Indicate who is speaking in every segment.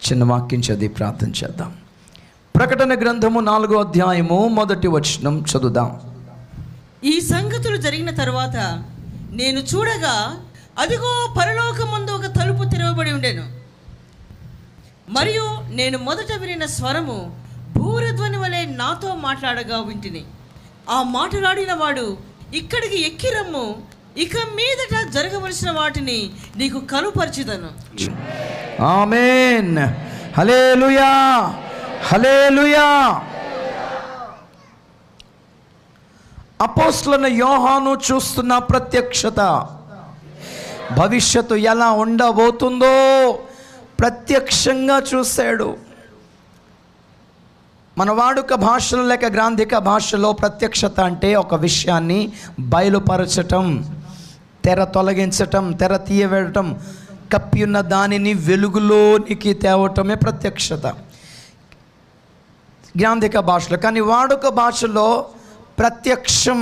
Speaker 1: చిన్న వాక్యం చదివి ప్రార్థన చేద్దాం. ప్రకటన గ్రంథము 4వ అధ్యాయము 1వ వచనం చదువుదాం.
Speaker 2: ఈ సంగతులు జరిగిన తరువాత నేను చూడగా, అదిగో పరలోకమందు ఒక తలుపు తెరవబడి ఉండెను. మరియు నేను మొదట వినిన స్వరము భూరధ్వని వలె నాతో మాట్లాడగా వింటిని. ఆ మాట్లాడిన వాడు, ఇక్కడికి ఎక్కిరమ్ము, ఇక మీదట జరగవలసిన వాటిని నీకు కనుపరిచిదను.
Speaker 1: ఆమేన్. హల్లెలూయా, హల్లెలూయా. అపోస్తలుడైన యోహాను చూస్తున్న ప్రత్యక్షత, భవిష్యత్తు ఎలా ఉండబోతుందో ప్రత్యక్షంగా చూశాడు. మన వాడుక భాషలో లేక గ్రాంధిక భాషలో ప్రత్యక్షత అంటే ఒక విషయాన్ని బయలుపరచటం, తెర తొలగించటం, తెర తీయవేయటం, కప్పి ఉన్న దానిని వెలుగులోనికి తేవటమే ప్రత్యక్షత గ్రాంధిక భాషలో. కానీ వాడుక భాషలో ప్రత్యక్షం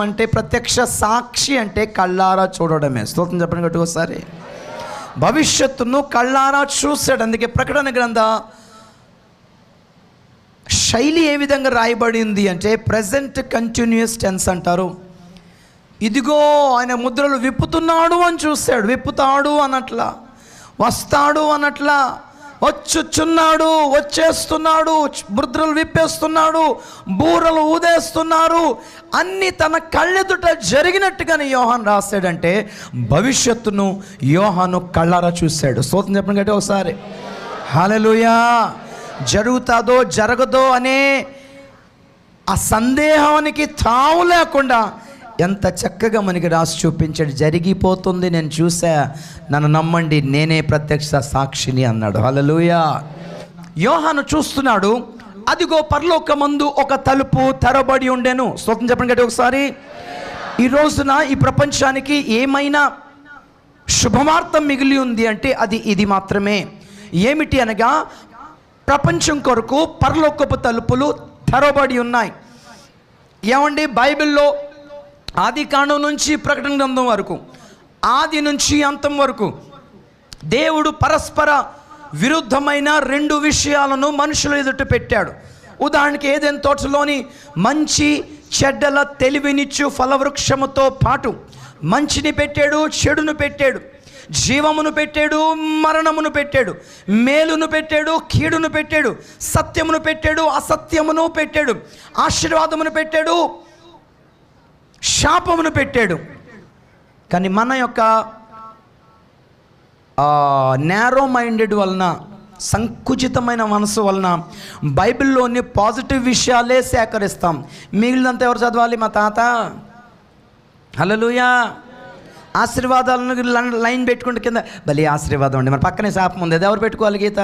Speaker 1: అంటే ప్రత్యక్ష సాక్షి అంటే కళ్ళారా చూడడమే. స్తోత్రం చెప్పండి గట్టిగా ఒకసారి. భవిష్యత్తును కళ్ళారా చూశాడు. అందుకే ప్రకటన గ్రంథ శైలి ఏ విధంగా రాయబడింది అంటే ప్రెజెంట్ కంటిన్యూస్ టెన్స్ అంటారు. ఇదిగో ఆయన ముద్రలు విప్పుతున్నాడు అని చూశాడు. విప్పుతాడు అనట్లా, వస్తాడు అనట్లా, వచ్చుచున్నాడు, వచ్చేస్తున్నాడు, ముద్రలు విప్పేస్తున్నాడు, బూరలు ఊదేస్తున్నారు, అన్నీ తన కళ్ళెదుట జరిగినట్టుగానే యోహాను రాశాడంటే భవిష్యత్తును యోహాను కళ్ళారా చూశాడు. స్తోత్రం చెప్పండి గట్టిగా ఒకసారి. హల్లెలూయా. జరుగుతుందో జరగదో అనే ఆ సందేహానికి తావు లేకుండా ఎంత చక్కగా మనకి రాసి చూపించాడు. జరిగిపోతుంది, నేను చూసా, నన్ను నమ్మండి, నేనే ప్రత్యక్ష సాక్షిని అన్నాడు. హల్లెలూయా. యోహాను చూస్తున్నాడు, అదిగో పరలోకమందు ఒక తలుపు తెరబడి ఉండెను. స్తోత్రం చెప్పండి గట్టిగా ఒకసారి. ఈ రోజున ఈ ప్రపంచానికి ఏమైనా శుభవార్త మిగిలి ఉంది అంటే అది ఇది మాత్రమే. ఏమిటి అనగా, ప్రపంచం కొరకు పరలోకపు తలుపులు తెరబడి ఉన్నాయి. ఏమండి, బైబిల్లో ఆది కాండం నుంచి ప్రకటన గ్రంథం వరకు, ఆది నుంచి అంతం వరకు దేవుడు పరస్పర విరుద్ధమైన 2 విషయాలను మనుషుల ఎదుట పెట్టాడు. ఉదాహరణకి ఏదెన్ తోటలోని మంచి చెడ్డల తెలివినిచ్చు ఫలవృక్షముతో పాటు మంచిని పెట్టాడు, చెడును పెట్టాడు, జీవమును పెట్టాడు, మరణమును పెట్టాడు, మేలును పెట్టాడు, కీడును పెట్టాడు, సత్యమును పెట్టాడు, అసత్యమును పెట్టాడు, ఆశీర్వాదమును పెట్టాడు, శాపమును పెట్టాడు. కానీ మన యొక్క నేరో మైండెడ్ వలన, సంకుచితమైన మనసు వలన బైబిల్లోని పాజిటివ్ విషయాలే సేకరిస్తాం. మిగిలినంత ఎవరు చదవాలి? మా తాత. హల్లెలూయా. ఆశీర్వాదాలను లైన్ పెట్టుకుంటే కింద భలే ఆశీర్వాదం అండి, మన పక్కనే శాపం ఉంది, అది ఎవరు పెట్టుకోవాలి? గీత.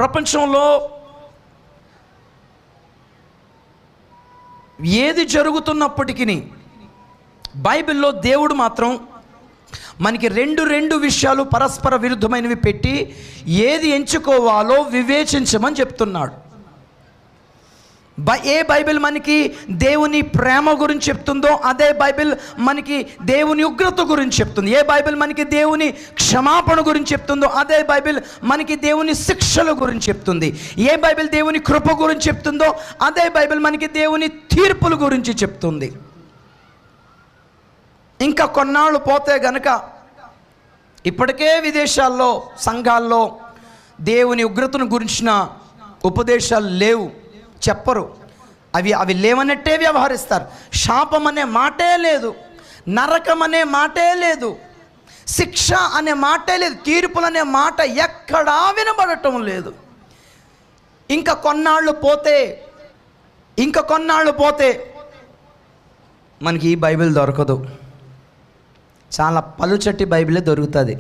Speaker 1: ప్రపంచంలో ఏది జరుగుతున్నప్పటికీ బైబిల్లో దేవుడు మాత్రం మనకి రెండు విషయాలు పరస్పర విరుద్ధమైనవి పెట్టి ఏది ఎంచుకోవాలో వివేచించమని చెప్తున్నాడు. ఏ బైబిల్ మనకి దేవుని ప్రేమ గురించి చెప్తుందో అదే బైబిల్ మనకి దేవుని ఉగ్రత గురించి చెప్తుంది. ఏ బైబిల్ మనకి దేవుని క్షమాపణ గురించి చెప్తుందో అదే బైబిల్ మనకి దేవుని శిక్షల గురించి చెప్తుంది. ఏ బైబిల్ దేవుని కృప గురించి చెప్తుందో అదే బైబిల్ మనకి దేవుని తీర్పుల గురించి చెప్తుంది. ఇంకా కొన్నాళ్ళు పోతే గనక ఇప్పటికే విదేశాల్లో సంఘాల్లో దేవుని ఉగ్రతను గురించిన ఉపదేశాలు లేవు, చెప్పరు. అవి లేవనట్టే వ్యవహరిస్తారు. శాపం అనే మాటే లేదు, నరకం అనే మాటే లేదు, శిక్ష అనే మాటే లేదు, తీర్పులు అనే మాట ఎక్కడా వినబడటం లేదు. ఇంకా కొన్నాళ్ళు పోతే మనకి ఈ బైబిల్ దొరకదు. చాలా పలుచటి బైబిలే దొరుకుతుంది.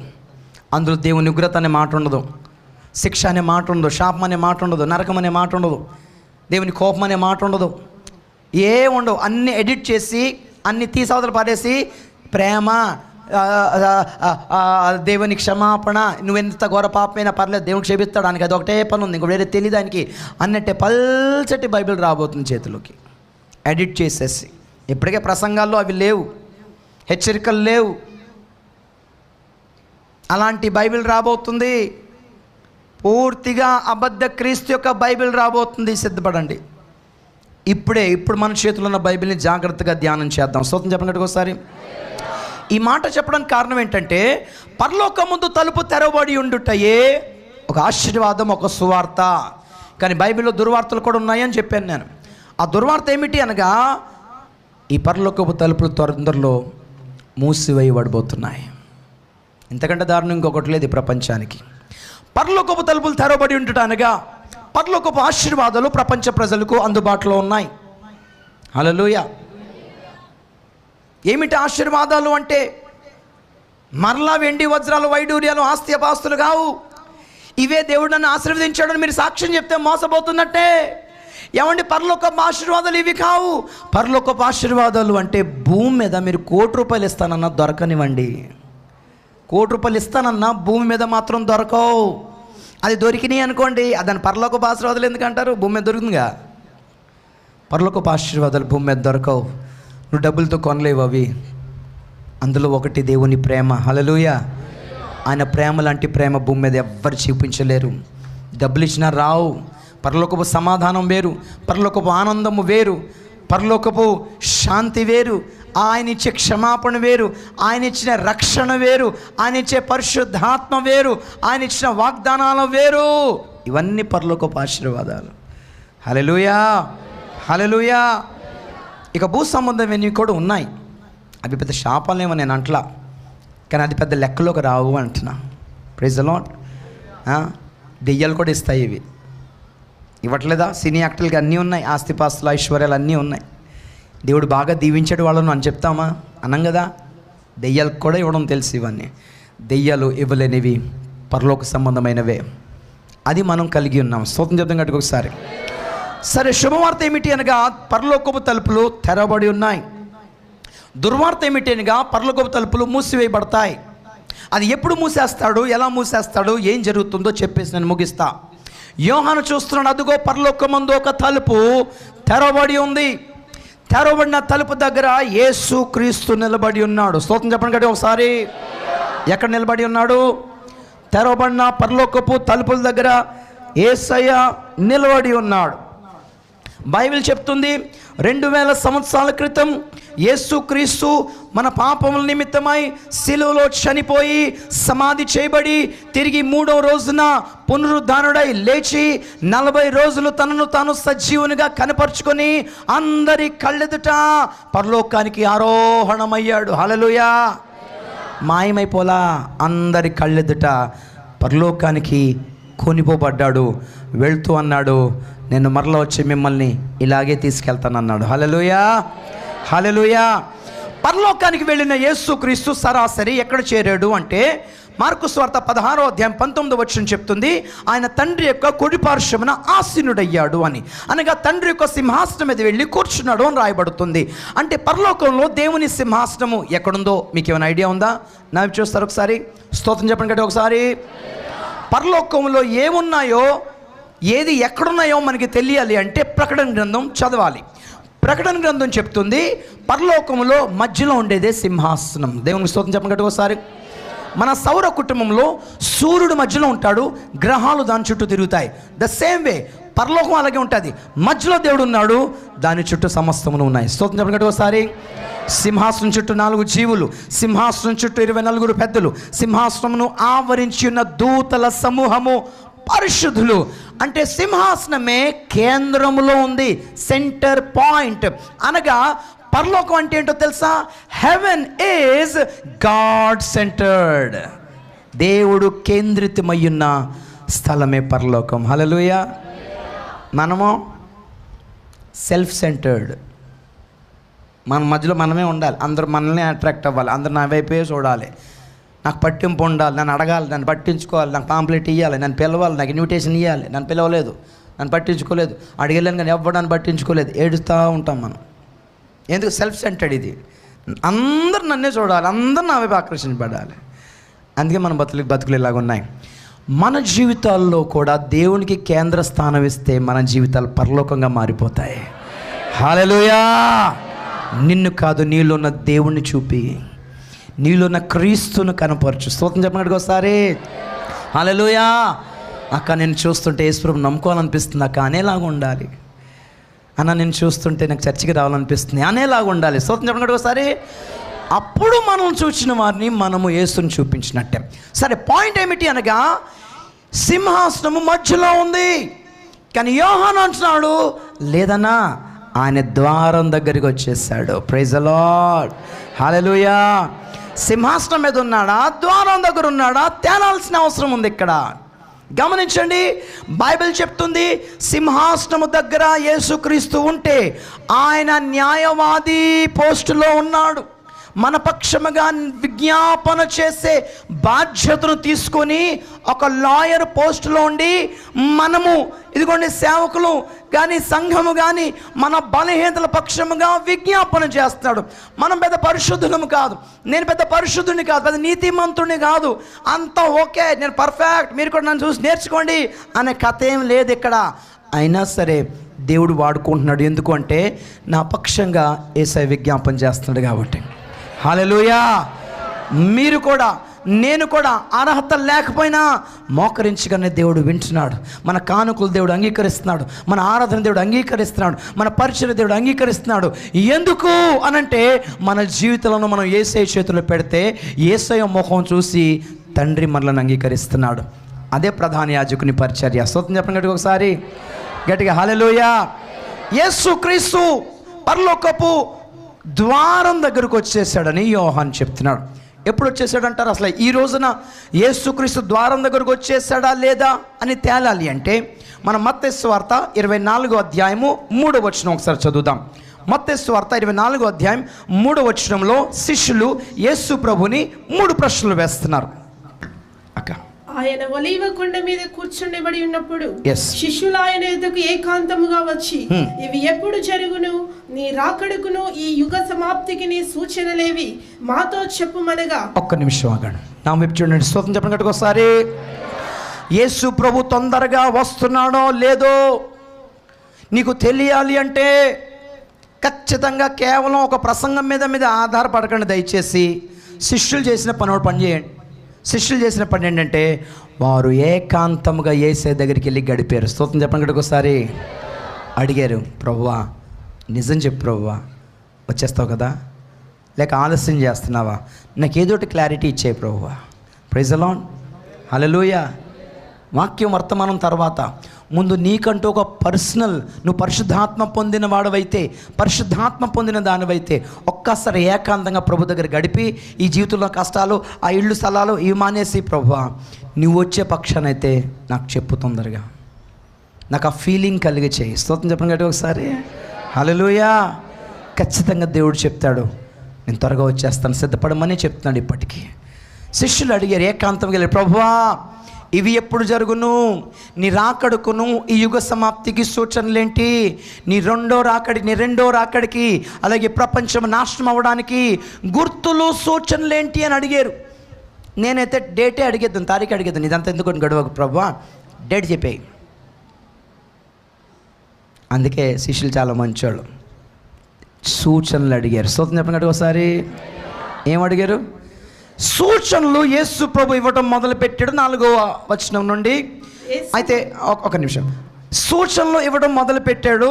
Speaker 1: అందులో దేవుని ఉగ్రత అనే మాట ఉండదు, శిక్ష అనే మాట ఉండదు, శాపం అనే మాట ఉండదు, నరకం అనే మాట ఉండదు, దేవుని కోపం అనే మాట ఉండదు, ఏ ఉండవు. అన్నీ ఎడిట్ చేసి అన్ని తీసవతలు పారేసి ప్రేమ, దేవుని క్షమాపణ, నువ్వెంత ఘోర పాపమైనా పర్లేదు దేవునికి క్షమిస్తాడు, దానికి అది ఒకటే పని ఉంది, ఇంకో వేరే తెలియదానికి అన్నట్టే పల్చటి బైబిల్ రాబోతుంది చేతిలోకి, ఎడిట్ చేసేసి. ఇప్పటికే ప్రసంగాల్లో అవి లేవు, హెచ్చరికలు లేవు. అలాంటి బైబిల్ రాబోతుంది. పూర్తిగా అబద్ధ క్రీస్తు యొక్క బైబిల్ రాబోతుంది, సిద్ధపడండి. ఇప్పుడు మన చేతిలో ఉన్న బైబిల్ని జాగ్రత్తగా ధ్యానం చేద్దాం. స్తోత్రం చెప్పండి ఒకసారి. ఈ మాట చెప్పడానికి కారణం ఏంటంటే, పరలోకం ముందు తలుపు తెరవబడి ఉండుటయే ఒక ఆశీర్వాదం, ఒక సువార్త. కానీ బైబిల్లో దుర్వార్తలు కూడా ఉన్నాయని చెప్పాను నేను. ఆ దుర్వార్త ఏమిటి అనగా, ఈ పరలోకపు తలుపులు తొందరలో మూసివేయబడిపోతున్నాయి. ఇంతకంటే దారుణం ఇంకొకటి లేదు ఈ ప్రపంచానికి. పరలోకపు తలుపులు తెరవబడి ఉండుట అనగా, పరలోకపు ఆశీర్వాదాలు ప్రపంచ ప్రజలకు అందుబాటులో ఉన్నాయి. హల్లెలూయా. ఏమిటి ఆశీర్వాదాలు అంటే, మరలా వెండి వజ్రాలు వైడూర్యాలు ఆస్తి అపాస్తులు కావు. ఇవే దేవుడు నన్ను ఆశీర్వదించాడని మీరు సాక్ష్యం చెప్తే మోసపోతున్నట్టే. ఏమండి, పరలోకపు ఆశీర్వాదాలు ఇవి కావు. పరలోకపు ఆశీర్వాదాలు అంటే, భూమి మీద మీరు ₹1 ఇస్తానన్నా దొరకనివ్వండి. ₹1 ఇస్తానన్నా భూమి మీద మాత్రం దొరకవు. అది దొరికినాయి అనుకోండి, దాని పరలోకపు ఆశీర్వాదాలు ఎందుకంటారు? భూమి మీద దొరుకుతుందిగా. పరలోకపు ఆశీర్వాదాలు భూమి మీద దొరకవు, నువ్వు డబ్బులతో కొనలేవు అవి. అందులో ఒకటి దేవుని ప్రేమ. హల్లెలూయా. ఆయన ప్రేమ లాంటి ప్రేమ భూమి మీద ఎవ్వరు చూపించలేరు. డబ్బులు ఇచ్చినా రావు. పరలోకపు సమాధానం వేరు, పరలోకపు ఆనందము వేరు, పరలోకపు శాంతి వేరు, ఆయన ఇచ్చే క్షమాపణ వేరు, ఆయన ఇచ్చిన రక్షణ వేరు, ఆయన ఇచ్చే పరిశుద్ధాత్మ వేరు, ఆయన ఇచ్చిన వాగ్దానాలు వేరు. ఇవన్నీ పరలోకపు ఆశీర్వాదాలు. హల్లెలూయా, హల్లెలూయా. ఇక భూ సంబంధమైనవి కూడా ఉన్నాయి. అవి పెద్ద శాపాలేమో నేను అంటలా, కానీ అది పెద్ద లెక్కలోకి రావు అంటున్నా. Praise the lord. దెయ్యాలు కూడా ఇస్తాయి ఇవి. ఇవ్వట్లేదా? సినీ యాక్టర్లకి అన్నీ ఉన్నాయి, ఆస్తిపాస్తులు ఐశ్వర్యాలు అన్నీ ఉన్నాయి. దేవుడు బాగా దీవించాడు వాళ్ళను అని చెప్తామా? అనం కదా. దెయ్యాలకు కూడా ఇవ్వడం తెలుసు. ఇవన్నీ దెయ్యాలు ఇవ్వలేనివి, పరలోక సంబంధమైనవే. అది మనం కలిగి ఉన్నాం. స్తోత్రం చెప్తాం గట్టిగా ఒకసారి. సరే, శుభవార్త ఏమిటి అనగా, పరలోకపు తలుపులు తెరవబడి ఉన్నాయి. దుర్వార్త ఏమిటి అనగా, పరలోకపు తలుపులు మూసివేయబడతాయి. అది ఎప్పుడు మూసేస్తాడు, ఎలా మూసేస్తాడు, ఏం జరుగుతుందో చెప్పేసి నేను ముగిస్తా. యోహాను చూస్తున్నాడు, అదుగో పరలోకమందు ఒక తలుపు తెరవబడి ఉంది. తెరవబడిన తలుపు దగ్గర యేసు క్రీస్తు నిలబడి ఉన్నాడు. స్తోత్రం చెప్పండి కదా ఒకసారి. ఎక్కడ నిలబడి ఉన్నాడు? తెరవబడిన పరలోకపు తలుపుల దగ్గర యేసయ్య నిలబడి ఉన్నాడు. బైబిల్ చెప్తుంది, 2000 సంవత్సరాల క్రితం యేసు క్రీస్తు మన పాపముల నిమిత్తమై శిలువలో చనిపోయి సమాధి చేయబడి తిరిగి 3వ రోజున పునరుద్ధానుడై లేచి 40 రోజులు తనను తాను సజీవునిగా కనపరుచుకొని అందరి కళ్ళెదుట పరలోకానికి ఆరోహణమయ్యాడు. హల్లెలూయా. మాయమైపోలా, అందరి కళ్ళెదుట పరలోకానికి కొనిపోబడ్డాడు. వెళ్తూ అన్నాడు, నేను మరలా వచ్చి మిమ్మల్ని ఇలాగే తీసుకెళ్తానన్నాడు. హల్లెలూయా, హల్లెలూయా. పరలోకానికి వెళ్ళిన యేసుక్రీస్తు సరాసరి ఎక్కడ చేరాడు అంటే, మార్కు సువార్త 16వ అధ్యాయం 19వ వచనం చెప్తుంది, ఆయన తండ్రి యొక్క కుడి పార్శ్వమున ఆసీనుడయ్యాడు అని. అనగా తండ్రి యొక్క సింహాసనం మీద వెళ్ళి కూర్చున్నాడు అని రాయబడుతుంది. అంటే పరలోకంలో దేవుని సింహాసనము ఎక్కడుందో మీకు ఏమైనా ఐడియా ఉందా? నాకు చూస్తారు ఒకసారి. స్తోత్రం చెప్పండి కదా ఒకసారి. పరలోకంలో ఏమున్నాయో, ఏది ఎక్కడున్నాయో మనకి తెలియాలి అంటే ప్రకటన గ్రంథం చదవాలి. ప్రకటన గ్రంథం చెప్తుంది, పరలోకంలో మధ్యలో ఉండేదే సింహాసనం. దేవునికి స్తోత్రం చెప్పండి కదా ఒకసారి. మన సౌర కుటుంబంలో సూర్యుడు మధ్యలో ఉంటాడు, గ్రహాలు దాని చుట్టూ తిరుగుతాయి. ద సేమ్ వే పరలోకం అలాగే ఉంటుంది. మధ్యలో దేవుడు ఉన్నాడు, దాని చుట్టూ సమస్తములు ఉన్నాయి. స్తోత్రం చెప్పండి కదా ఒకసారి. సింహాసనం చుట్టూ 4 జీవులు, సింహాసనం చుట్టూ 24 పెద్దలు, సింహాసనమును ఆవరించి ఉన్న దూతల సమూహము, పరిశుద్ధులు. అంటే సింహాసనమే కేంద్రములో ఉంది, సెంటర్ పాయింట్. అనగా పరలోకం అంటే ఏంటో తెలుసా? Heaven is God centred. దేవుడు కేంద్రితమయ్యున్న స్థలమే పరలోకం. హల్లెలూయా. మనము సెల్ఫ్ సెంటర్డ్. మన మధ్యలో మనమే ఉండాలి, అందరూ మనల్ని అట్రాక్ట్ అవ్వాలి, అందరు నా వైపే చూడాలి, నాకు పట్టింపు ఉండాలి, నన్ను అడగాలి, నన్ను పట్టించుకోవాలి, నాకు పాంప్లెట్ ఇవ్వాలి, నన్ను పిలవాలి, నాకు ఇన్విటేషన్ ఇవ్వాలి. నన్ను పిలవలేదు, నన్ను పట్టించుకోలేదు, అడిగలేను కానీ ఎవ్వరు నన్ను పట్టించుకోలేదు, ఏడుస్తూ ఉంటాం మనం. ఎందుకు? సెల్ఫ్ సెంటర్డ్ ఇది. అందరు నన్నే చూడాలి, అందరు నా వైపు ఆకర్షించబడాలి. అందుకే మన బతుకులు ఇలాగ ఉన్నాయి. మన జీవితాల్లో కూడా దేవునికి కేంద్ర స్థానం ఇస్తే మన జీవితాలు పరలోకంగా మారిపోతాయి. హల్లెలూయా. నిన్ను కాదు, నీలో ఉన్న దేవుణ్ణి చూపి, నీలో ఉన్న క్రీస్తును కనపరచు. స్తోత్రం చెప్పండి ఒకసారి. హల్లెలూయా. అక్క నేను చూస్తుంటే యేసుప్రభుని నమ్ముకోవాలనిపిస్తుంది అక్క, అనేలాగా ఉండాలి అన్న. నేను చూస్తుంటే నాకు చర్చికి రావాలనిపిస్తుంది, అనేలాగా ఉండాలి. స్తోత్రం చెప్పండి ఒకసారి. అప్పుడు మనం చూసిన వారిని మనము యేసుని చూపించినట్టే. సరే, పాయింట్ ఏమిటి అనగా సింహాసనము మధ్యలో ఉంది. కానీ యోహాను అంటున్నాడు, లేదన్నా ఆయన ద్వారం దగ్గరికి వచ్చేసాడు. Praise the lord. హల్లెలూయా. సింహాసనం మీద ఉన్నాడా, ద్వారం దగ్గర ఉన్నాడా, తేలాల్సిన అవసరం ఉంది ఇక్కడ. గమనించండి, బైబిల్ చెప్తుంది సింహాసనము దగ్గర యేసుక్రీస్తు ఉంటే ఆయన న్యాయవాది పోస్టులో ఉన్నాడు. మన పక్షముగా విజ్ఞాపన చేసే బాధ్యతను తీసుకొని ఒక లాయర్ పోస్టులో ఉండి మనము ఇదిగోండి సేవకులు కానీ సంఘము కానీ మన బలహీనతల పక్షముగా విజ్ఞాపన చేస్తున్నాడు. మనం పెద్ద పరిశుద్ధులము కాదు, నేను పెద్ద పరిశుద్ధుని కాదు, పెద్ద నీతిమంతుడిని కాదు, అంతా ఓకే, నేను పర్ఫెక్ట్, మీరు కూడా నన్ను చూసి నేర్చుకోండి అనే కథ ఏం లేదు ఇక్కడ. అయినా సరే దేవుడు వాడుకుంటున్నాడు. ఎందుకు అంటే నా పక్షంగా యేసయ్య విజ్ఞాపన చేస్తున్నాడు కాబట్టి. హల్లెలూయా. మీరు కూడా నేను కూడా అర్హత లేకపోయినా మోకరించగానే దేవుడు వింటున్నాడు. మన కానుకలు దేవుడు అంగీకరిస్తున్నాడు, మన ఆరాధన దేవుడు అంగీకరిస్తున్నాడు, మన పరిచయ దేవుడు అంగీకరిస్తున్నాడు. ఎందుకు అనంటే మన జీవితంలో మనం యేసయ్య చేతుల్లో పెడితే యేసయ్య ముఖం చూసి తండ్రి మనలను అంగీకరిస్తున్నాడు. అదే ప్రధాన యాజకుని పరిచర్య. స్తోత్రం చెప్పండి గట్టిగా ఒకసారి, గట్టిగా హల్లెలూయా. యేసుక్రీస్తు పరలోకపు ద్వారం దగ్గరకు వచ్చేసాడని యోహాను చెప్తున్నాడు. ఎప్పుడు వచ్చేసాడంటారు? అసలు ఈ రోజున యేసుక్రీస్తు ద్వారం దగ్గరకు వచ్చేసాడా లేదా అని తేలాలి అంటే మనం మత్తయి సువార్త 24వ అధ్యాయము 3వ వచనం ఒకసారి చదువుదాం. మత్తయి సువార్త 24వ అధ్యాయం 3వ వచనంలో శిష్యులు యేసు ప్రభుని 3 ప్రశ్నలు వేస్తున్నారు. అక్క,
Speaker 3: ఆయన ఒలీవ కొండ మీద కూర్చుండబడి ఉన్నప్పుడు
Speaker 1: Yes.
Speaker 3: శిష్యులు ఆయన ఎదుకు ఏకాంతముగా వచ్చి ఇవి ఎప్పుడు జరుగును, నీ రాకడకును ఈ యుగ సమాప్తికి నీ సూచనలేవి మాతో చెప్పుమనగా.
Speaker 1: ఒక్క నిమిషం ఆగండి, నా వైపు చూడండి. స్తోత్రం చెప్పండి గట్టిగా ఒకసారి. యేసు ప్రభు తొందరగా వస్తున్నాడో లేదో నీకు తెలియాలి అంటే ఖచ్చితంగా కేవలం ఒక ప్రసంగం మీద ఆధారపడకండి. దయచేసి శిష్యులు చేసిన పని చేయండి. శిష్యులు చేసిన పని ఏంటంటే వారు ఏకాంతముగా యేసయ్య దగ్గరికి వెళ్ళి గడిపారు. స్తోత్రం చెప్పండి గట్టిగా ఒకసారి. అడిగారు, ప్రభువా నిజం చెప్పు ప్రభువా, వచ్చేస్తావు కదా, లేక ఆలస్యం చేస్తున్నావా, నాకు ఏదో ఒకటి క్లారిటీ ఇచ్చేయి ప్రభువా. Praise the lord. హల్లెలూయా. వాక్యం వర్తమానం తర్వాత ముందు నీకంటూ ఒక పర్సనల్, నువ్వు పరిశుద్ధాత్మ పొందిన వాడవైతే, పరిశుద్ధాత్మ పొందిన దానివైతే ఒక్కసారి ఏకాంతంగా ప్రభు దగ్గర గడిపి ఈ జీవితంలో కష్టాలు, ఆ ఇళ్ళు స్థలాలు ఇవి మానేసి, ప్రభువా నువ్వు వచ్చే పక్షానైతే నాకు చెప్పు తొందరగా, నాకు ఆ ఫీలింగ్ కలిగి చేయి. స్తోత్రం చెప్పండి గట్టిగా ఒకసారి. హల్లెలూయా. ఖచ్చితంగా దేవుడు చెప్తాడు, నేను త్వరగా వచ్చేస్తాను, సిద్ధపడమని చెప్తున్నాడు. ఇప్పటికీ శిష్యులు అడిగారు ఏకాంతంగా వెళ్ళి, ప్రభువా ఇవి ఎప్పుడు జరుగును, నీ రాకడకును ఈ యుగ సమాప్తికి సూచనలేంటి, నీ రెండో రాకడికి అలాగే ప్రపంచం నాశనం అవ్వడానికి గుర్తులు సూచనలేంటి అని అడిగారు. నేనైతే డేటే అడిగేద్దాను, తారీఖు అడిగేద్దాను, ఇదంతా ఎందుకు గడవకు ప్రభువా, డేట్ చెప్పేయి. అందుకే శిష్యులు చాలా మంచోళ్ళు, సూచనలు అడిగారు. స్తోత్రం చెప్పండి ఒకసారి. ఏం అడిగారు? సూచనలు యేసు ప్రభు ఇవ్వటం మొదలుపెట్టాడు 4వ వచనం నుండి. అయితే ఒక నిమిషం, సూచనలు ఇవ్వడం మొదలుపెట్టాడు.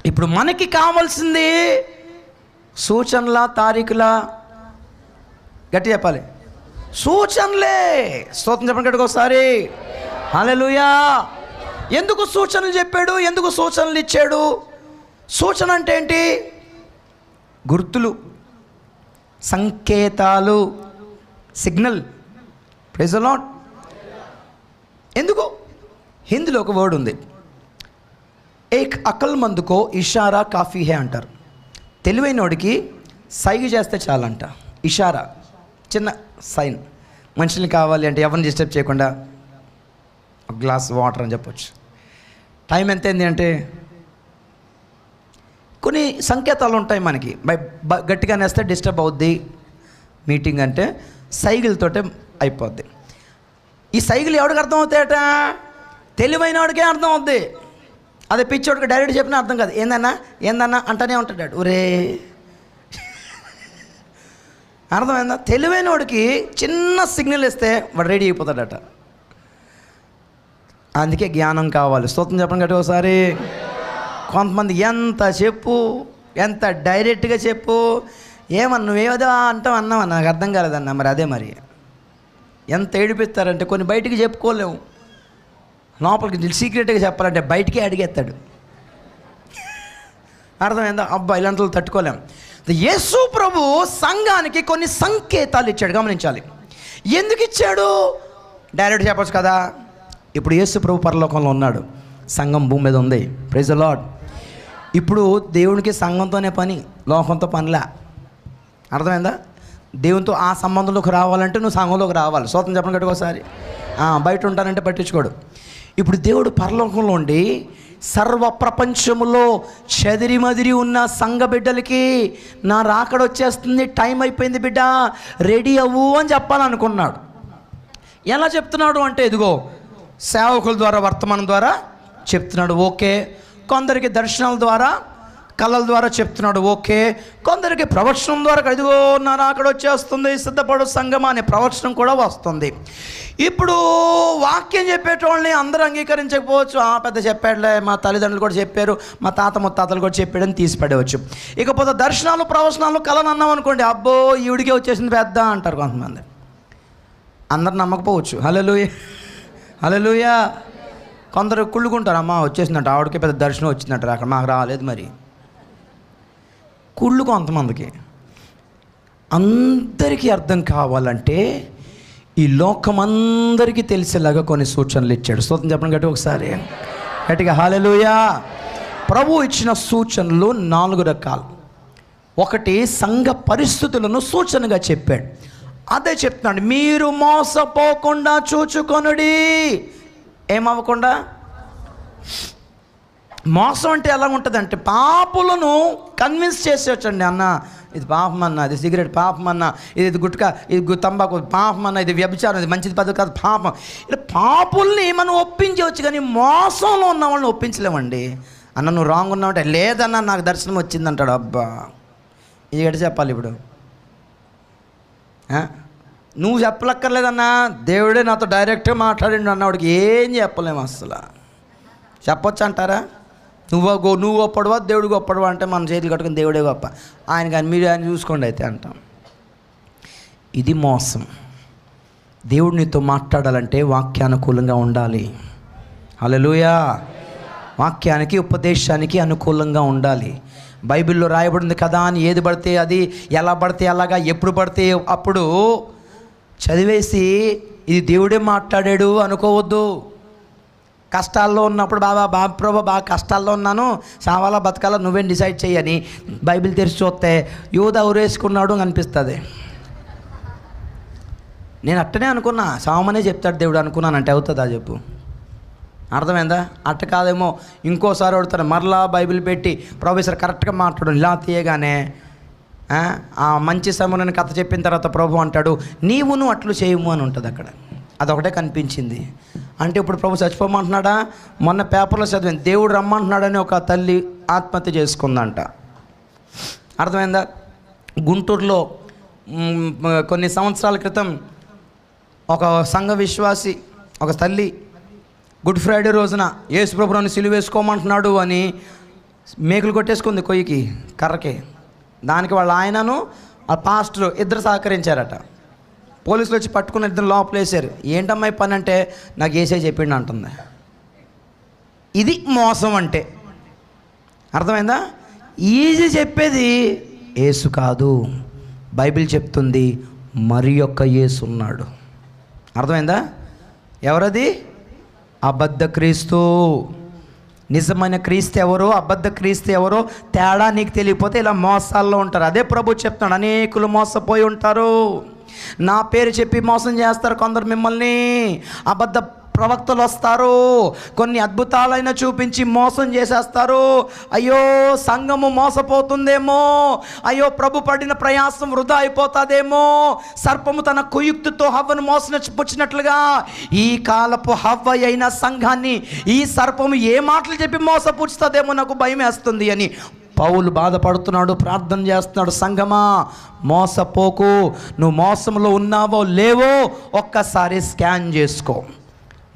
Speaker 1: ఇప్పుడు మనకి కావాల్సింది సూచనల తారీఖులా? గట్టి చెప్పాలి, సూచనలే. స్తోత్రం చెప్పండి గట్టిగా ఒకసారి. హల్లెలూయా. ఎందుకు సూచనలు చెప్పాడు, ఎందుకు సూచనలు ఇచ్చాడు? సూచన అంటే ఏంటి? గుర్తులు, సంకేతాలు, సిగ్నల్. Praise the lord. ఎందుకు? హిందీలో ఒక వర్డ్ ఉంది, ఏక్ అకల్ మందుకో ఇషారా కాఫీ హే అంటారు. తెలివైనోడికి సైగ చేస్తే చాలంట, ఇషారా, చిన్న సైన్. మనుషుల్ని కావాలి అంటే ఎవరిని డిస్టర్బ్ చేయకుండా ఒక గ్లాస్ వాటర్ అని చెప్పొచ్చు. టైం ఎంత అయింది అంటే కొన్ని సంకేతాలు ఉంటాయి మనకి. గట్టిగా నేస్తే డిస్టర్బ్ అవుద్ది మీటింగ్ అంటే, సైకిల్తోటే అయిపోద్ది. ఈ సైకిల్ ఎవడికి అర్థం అవుతాయట? తెలివైన వాడికే అర్థం అవుద్ది. అదే పిచ్చోడికి డైరెక్ట్ చెప్పినా అర్థం కాదు. ఏందన్నా అంటనే ఉంటాడు, ఒరే అర్థమైందా? తెలివైన వాడికి చిన్న సిగ్నల్ ఇస్తే వాడు రెడీ అయిపోతాడట. అందుకే జ్ఞానం కావాలి. స్తోత్రం చెప్పండి గట్టి ఒకసారి. కొంతమంది ఎంత చెప్పు, ఎంత డైరెక్ట్గా చెప్పు, ఏమన్నా నువ్వేదో అంటావు అన్నావా, నాకు అర్థం కాలేదన్నా. మరి అదే మరి ఎంత ఏడిపిస్తారంటే కొన్ని బయటికి చెప్పుకోలేము, లోపలికి సీక్రెట్గా చెప్పాలంటే బయటికే అడిగేస్తాడు. అర్థమైందా? అబ్బా ఇలాంటి తట్టుకోలేం. యేసు ప్రభు సంఘానికి కొన్ని సంకేతాలు ఇచ్చాడు, గమనించాలి. ఎందుకు ఇచ్చాడు? డైరెక్ట్ చెప్పచ్చు కదా. ఇప్పుడు యేసు ప్రభు పరలోకంలో ఉన్నాడు, సంఘం భూమి మీద ఉంది. Praise the lord. ఇప్పుడు దేవునికి సంఘంతోనే పని, లోకంతో పనిలే. అర్థమైందా? దేవునితో ఆ సంబంధంలోకి రావాలంటే నువ్వు సంఘంలోకి రావాలి. స్తోత్రం చెప్పండి గట్టిగా ఒకసారి. బయట ఉంటానంటే పట్టించుకోడు. ఇప్పుడు దేవుడు పరలోకంలో ఉండి సర్వ ప్రపంచములో చెదిరిమదిరి ఉన్న సంఘ బిడ్డలకి నా రాకడ వచ్చేస్తుంది, టైం అయిపోయింది బిడ్డ, రెడీ అవ్వు అని చెప్పాలనుకున్నాడు. ఎలా చెప్తున్నాడు అంటే, ఇదిగో సేవకుల ద్వారా, వర్తమానం ద్వారా చెప్తున్నాడు. ఓకే. కొందరికి దర్శనాల ద్వారా, కళల ద్వారా చెప్తున్నాడు. ఓకే. కొందరికి ప్రవచనం ద్వారా, ఇదిగో నా రాకడ వచ్చేస్తుంది, సిద్ధపడు సంగమా అనే ప్రవచనం కూడా వస్తుంది. ఇప్పుడు వాక్యం చెప్పేటోళ్ళని అందరూ అంగీకరించకపోవచ్చు. పెద్ద చెప్పాడులే, మా తల్లిదండ్రులు కూడా చెప్పారు, మా తాత ముత్తాతలు కూడా చెప్పాడని తీసిపడవచ్చు. ఇకపోతే దర్శనాలు, ప్రవచనాలు, కళను అన్నాం అనుకోండి, అబ్బో ఈవిడికే వచ్చేసింది పెద్ద అంటారు కొంతమంది. అందరు నమ్మకపోవచ్చు. హల్లెలూయా, హల్లెలూయా. కొందరు కుళ్ళుకుంటారు, అమ్మ వచ్చేసిందంట, ఆవిడకి పెద్ద దర్శనం వచ్చిందంట, అక్కడ మాకు రాలేదు. మరి కుళ్ళు కొంతమందికి. అందరికీ అర్థం కావాలంటే ఈ లోకం అందరికీ తెలిసేలాగా కొన్ని సూచనలు ఇచ్చాడు. స్తోత్రం చెప్పండి గట్టి ఒకసారి గట్టిగా. హల్లెలూయా. ప్రభు ఇచ్చిన సూచనలు 4 రకాలు. ఒకటి, సంఘ పరిస్థితులను సూచనగా చెప్పాడు. అదే చెప్తున్నాడు, మీరు మోసపోకుండా చూచుకొనుడి. ఏమవ్వకుండా? మోసం అంటే ఎలా ఉంటుంది అంటే, పాపులను కన్విన్స్ చేసేవచ్చండి. అన్న ఇది పాపం అన్న, ఇది సిగరెట్ పాపం అన్న, ఇది గుట్కా, ఇది తంబాకు పాపం అన్న, ఇది వ్యభిచారం, ఇది మంచిది పద్ధతి కాదు పాపం. ఇలా పాపుల్ని మనం ఒప్పించవచ్చు, కానీ మోసంలో ఉన్న వాళ్ళని ఒప్పించలేమండి. అన్న నువ్వు రాంగ్ ఉన్నావంటే, లేదన్నా నాకు దర్శనం వచ్చిందంటాడు. అబ్బా ఇది ఎటు చెప్పాలి ఇప్పుడు? నువ్వు చెప్పలక్కర్లేదన్నా, దేవుడే నాతో డైరెక్ట్గా మాట్లాడిండు అన్నవాడికి ఏం చెప్పలేము అసలు. చెప్పొచ్చు అంటారా? నువ్వు గొప్పడువా, దేవుడు గొప్పడువా అంటే మన చేతులు కట్టుకుని దేవుడే గొప్ప, ఆయన కానీ మీరు ఆయన చూసుకోండి అయితే అంటాం. ఇది మోసం. దేవుడు నీతో మాట్లాడాలంటే వాక్యానుకూలంగా ఉండాలి. హల్లెలూయా. వాక్యానికి, ఉపదేశానికి అనుకూలంగా ఉండాలి. బైబిల్లో రాయబడింది కదా అని ఏది పడితే అది, ఎలా పడితే అలాగా, ఎప్పుడు పడితే అప్పుడు చదివేసి ఇది దేవుడే మాట్లాడాడు అనుకోవద్దు. కష్టాల్లో ఉన్నప్పుడు బాబా ప్రభా బాగా కష్టాల్లో ఉన్నాను, సావాలా బతకాలా నువ్వేం డిసైడ్ చేయని బైబిల్ తెరిచి చూస్తే యూదా ఉరేసుకున్నాడు అనిపిస్తుంది. నేను అట్టనే అనుకున్నా, సామనే చెప్తాడు దేవుడు అనుకున్నానంటే అవుతుందా చెప్పు? అర్థమైందా? అట్ట కాదేమో ఇంకోసారి అడుగుతాను, మరలా బైబిల్ పెట్టి ప్రొఫెసర్ కరెక్ట్గా మాట్లాడు, ఇలా తీయగానే ఆ మంచి సమయాన్ని కథ చెప్పిన తర్వాత ప్రభు అంటాడు నీవును అట్లు చేయము అని ఉంటుంది అక్కడ. అదొకటే కనిపించింది. అంటే ఇప్పుడు ప్రభు చచ్చిపోమంటున్నాడా? మొన్న పేపర్లో చదివాను, దేవుడు రమ్మంటున్నాడని ఒక తల్లి ఆత్మహత్య చేసుకుందంట. అర్థమైందా? గుంటూరులో కొన్ని సంవత్సరాల క్రితం ఒక సంఘ విశ్వాసి, ఒక తల్లి గుడ్ ఫ్రైడే రోజున యేసు ప్రభువుని సిలువ వేసుకోమంటున్నాడు అని మేకులు కొట్టేసుకుంది కొయ్యికి, కర్రకి. దానికి వాళ్ళ ఆయనను ఆ పాస్టర్ ఇద్దరు సహకరించారట. పోలీసులు వచ్చి పట్టుకుని ఇద్దరు లోపలేసారు. ఏంటమ్మాయి పని అంటే, నాకు ఏసే చెప్పిండు అంటుంది. ఇది మోసం అంటే. అర్థమైందా? ఈజీ చెప్పేది యేసు కాదు, బైబిల్ చెప్తుంది మరి యొక్క యేసు ఉన్నాడు. అర్థమైందా? ఎవరది? అబద్ధ క్రీస్తు. నిజమైన క్రీస్తు ఎవరో, అబద్ధ క్రీస్తు ఎవరో తేడా నీకు తెలియకపోతే ఇలా మోసాల్లో ఉంటారు. అదే ప్రభు చెప్తున్నాడు, అనేకులు మోసపోయి ఉంటారు, నా పేరు చెప్పి మోసం చేస్తారు కొందరు మిమ్మల్ని. అబద్ధ ప్రవక్తలు వస్తారు, కొన్ని అద్భుతాలైనా చూపించి మోసం చేసేస్తారు. అయ్యో సంఘము మోసపోతుందేమో, అయ్యో ప్రభు పడిన ప్రయాసం వృధా అయిపోతుందేమో, సర్పము తన కుయుక్తితో హవ్వను మోసపుచ్చినట్లుగా ఈ కాలపు హవ్వ అయిన సంఘాన్ని ఈ సర్పము ఏ మాటలు చెప్పి మోసపుచ్చుతుందేమో నాకు భయం వేస్తుంది అని పౌలు బాధపడుతున్నాడు, ప్రార్థన చేస్తున్నాడు. సంఘమా, మోసపోకు. నువ్వు మోసంలో ఉన్నావో లేవో ఒక్కసారి స్కాన్ చేసుకో.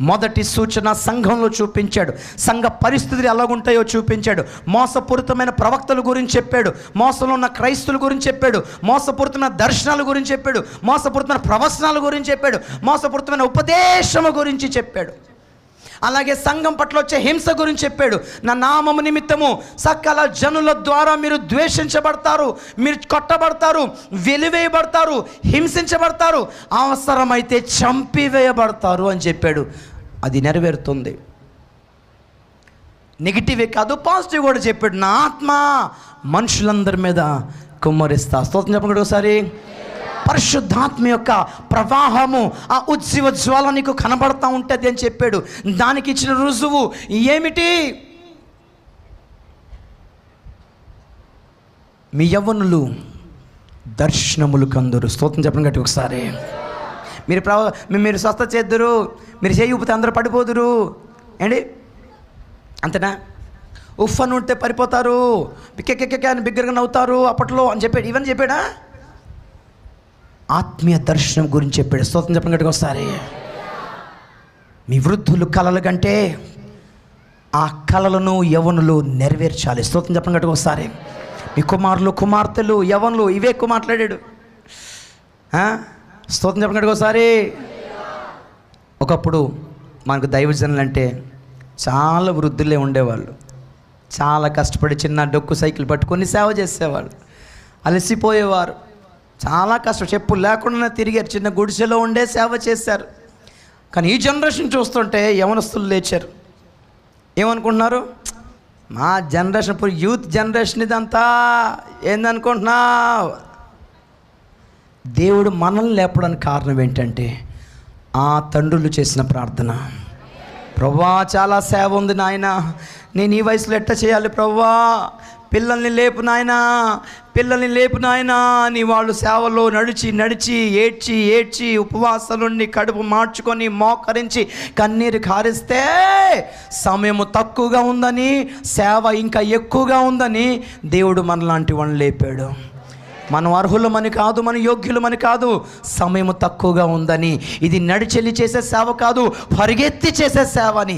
Speaker 1: మొదటి సూచన సంఘంలో చూపించాడు. సంఘ పరిస్థితులు ఎలాగుంటాయో చూపించాడు. మోసపూరితమైన ప్రవక్తల గురించి చెప్పాడు, మోసంలో ఉన్న క్రైస్తువుల గురించి చెప్పాడు, మోసపూరితమైన దర్శనాల గురించి చెప్పాడు, మోసపూరితమైన ప్రవచనాల గురించి చెప్పాడు, మోసపూరితమైన ఉపదేశము గురించి చెప్పాడు. అలాగే సంఘం పట్ల వచ్చే హింస గురించి చెప్పాడు. నా నామము నిమిత్తము సకల జనుల ద్వారా మీరు ద్వేషించబడతారు, మీరు కొట్టబడతారు, వెలివేయబడతారు, హింసించబడతారు, అవసరమైతే చంపివేయబడతారు అని చెప్పాడు. అది నెరవేరుతుంది. నెగిటివే కాదు, పాజిటివ్ కూడా చెప్పాడు. నా ఆత్మ మనుషులందరి మీద కుమ్మరిస్తా. స్తోత్రం చెప్పండి ఒకసారి. పరిశుద్ధాత్మ యొక్క ప్రవాహము, ఆ ఉజ్జీవ జ్వాల నీకు కనబడతా ఉంటుంది అని చెప్పాడు. దానికి ఇచ్చిన రుజువు ఏమిటి? మీ యవ్వనులు దర్శనములు కందురు. స్తోత్రం చెప్పండి గట్టి ఒకసారి. మీరు స్వస్థ చేద్దురు, మీరు చేయి ఊపితే అందరూ పడిపోదురు ఏంటి, అంతేనా? ఉఫ్ అని ఉంటే పడిపోతారు, పిక్కెక్కెక్క అని బిగ్గరగా నవ్వుతారు అప్పట్లో అని చెప్పాడు. ఇవన్నీ చెప్పాడా? ఆత్మీయ దర్శనం గురించి చెప్పాడు. స్తోత్రం చెప్పండి గట్టిగా ఒకసారి. మీ వృద్ధులు కలలు కంటే ఆ కలలను యవనులు నెరవేర్చాలి. స్తోత్రం చెప్పండి గట్టిగా ఒకసారి. మీ కుమారులు, కుమార్తెలు, యవనులు ఇవే ఎక్కువ మాట్లాడాడు. స్తోత్రం చెప్పండి గట్టిగా ఒకసారి. ఒకప్పుడు మనకు దైవజనులు అంటే చాలా వృద్ధులే ఉండేవాళ్ళు. చాలా కష్టపడి చిన్న డొక్కు సైకిల్ పట్టుకొని సేవ చేసేవాళ్ళు. అలసిపోయేవారు, చాలా కష్టం, చెప్పులు లేకుండా తిరిగారు, చిన్న గుడిసెలో ఉండే సేవ చేశారు. కానీ ఈ జనరేషన్ చూస్తుంటే యవనస్తులు లేచారు. ఏమనుకుంటున్నారు? మా జనరేషన్, ఇప్పుడు యూత్ జనరేషన్ ఇదంతా ఏందనుకుంటున్నావు? దేవుడు మనల్ని లేపడానికి కారణం ఏంటంటే ఆ తండ్రులు చేసిన ప్రార్థన. ప్రభువా, చాలా సేవ ఉంది నాయన, నేను ఈ వయసులో ఎట్ట చేయాలి ప్రభువా, పిల్లల్ని లేపు నాయనా, పిల్లల్ని లేపు నాయనా అని వాళ్ళు సేవలో నడిచి ఏడ్చి ఉపవాసాలుండి కడుపు మార్చుకొని మోకరించి కన్నీరు కారిస్తే సమయము తక్కువగా ఉందని, సేవ ఇంకా ఎక్కువగా ఉందని దేవుడు మనలాంటి వాళ్ళని లేపాడు. మనం అర్హులమని కాదు, మన యోగ్యులమని కాదు, సమయం తక్కువగా ఉందని. ఇది నడిచెల్లి చేసే సేవ కాదు, పరిగెత్తి చేసే సేవ అని.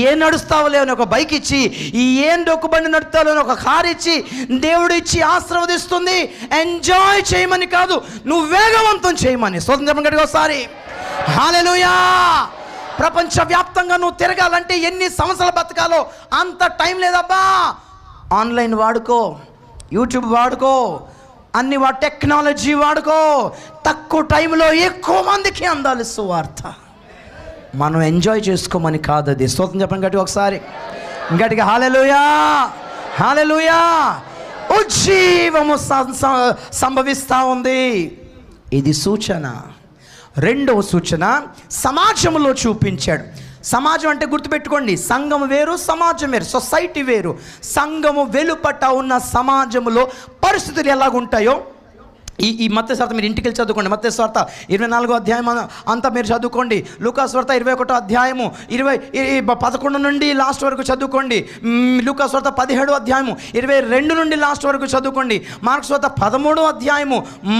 Speaker 1: ఏం నడుస్తావులే అని ఒక బైక్ ఇచ్చి, ఏం డొక్కుబండి నడుస్తావు అని ఒక కారు ఇచ్చి దేవుడు ఇచ్చి ఆశీర్వదిస్తుంది. ఎంజాయ్ చేయమని కాదు, నువ్వు వేగవంతం చేయమని. స్వతంత్రం గడిగా ఒకసారి హల్లెలూయా. ప్రపంచవ్యాప్తంగా నువ్వు తిరగాలంటే ఎన్ని సంవత్సరాలు బతకాలో అంత టైం లేదబ్బా. ఆన్లైన్ వాడుకో, యూట్యూబ్ వాడుకో, అన్ని టెక్నాలజీ వాడుకో. తక్కువ టైంలో ఎక్కువ మందికి అందాలి సువార్త. మనం ఎంజాయ్ చేసుకోమని కాదు అది. స్తోత్రం చెప్పండి గట్టిగా ఒకసారి, గట్టిగా హల్లెలూయా, హల్లెలూయా. ఉజ్జీవము సంభవిస్తూ ఉంది. ఇది సూచన. రెండవ సూచన సమాజంలో చూపించాడు. సమాజం అంటే గుర్తుపెట్టుకోండి, సంఘం వేరు, సమాజం వేరు, సొసైటీ వేరు. సంఘము వెలుపట ఉన్న సమాజంలో పరిస్థితులు ఎలాగుంటాయో ఈ మత్తయి సువార్త మీరు ఇంటికి వెళ్ళి చదువుకోండి. మత్తయి సువార్త 24వ అధ్యాయం అంతా మీరు చదువుకోండి. లూకా సువార్త 21వ అధ్యాయము 11 నుండి లాస్ట్ వరకు చదువుకోండి. లూకా సువార్త 17వ అధ్యాయము 22 నుండి లాస్ట్ వరకు చదువుకోండి. మార్కు సువార్త 13వ అధ్యాయము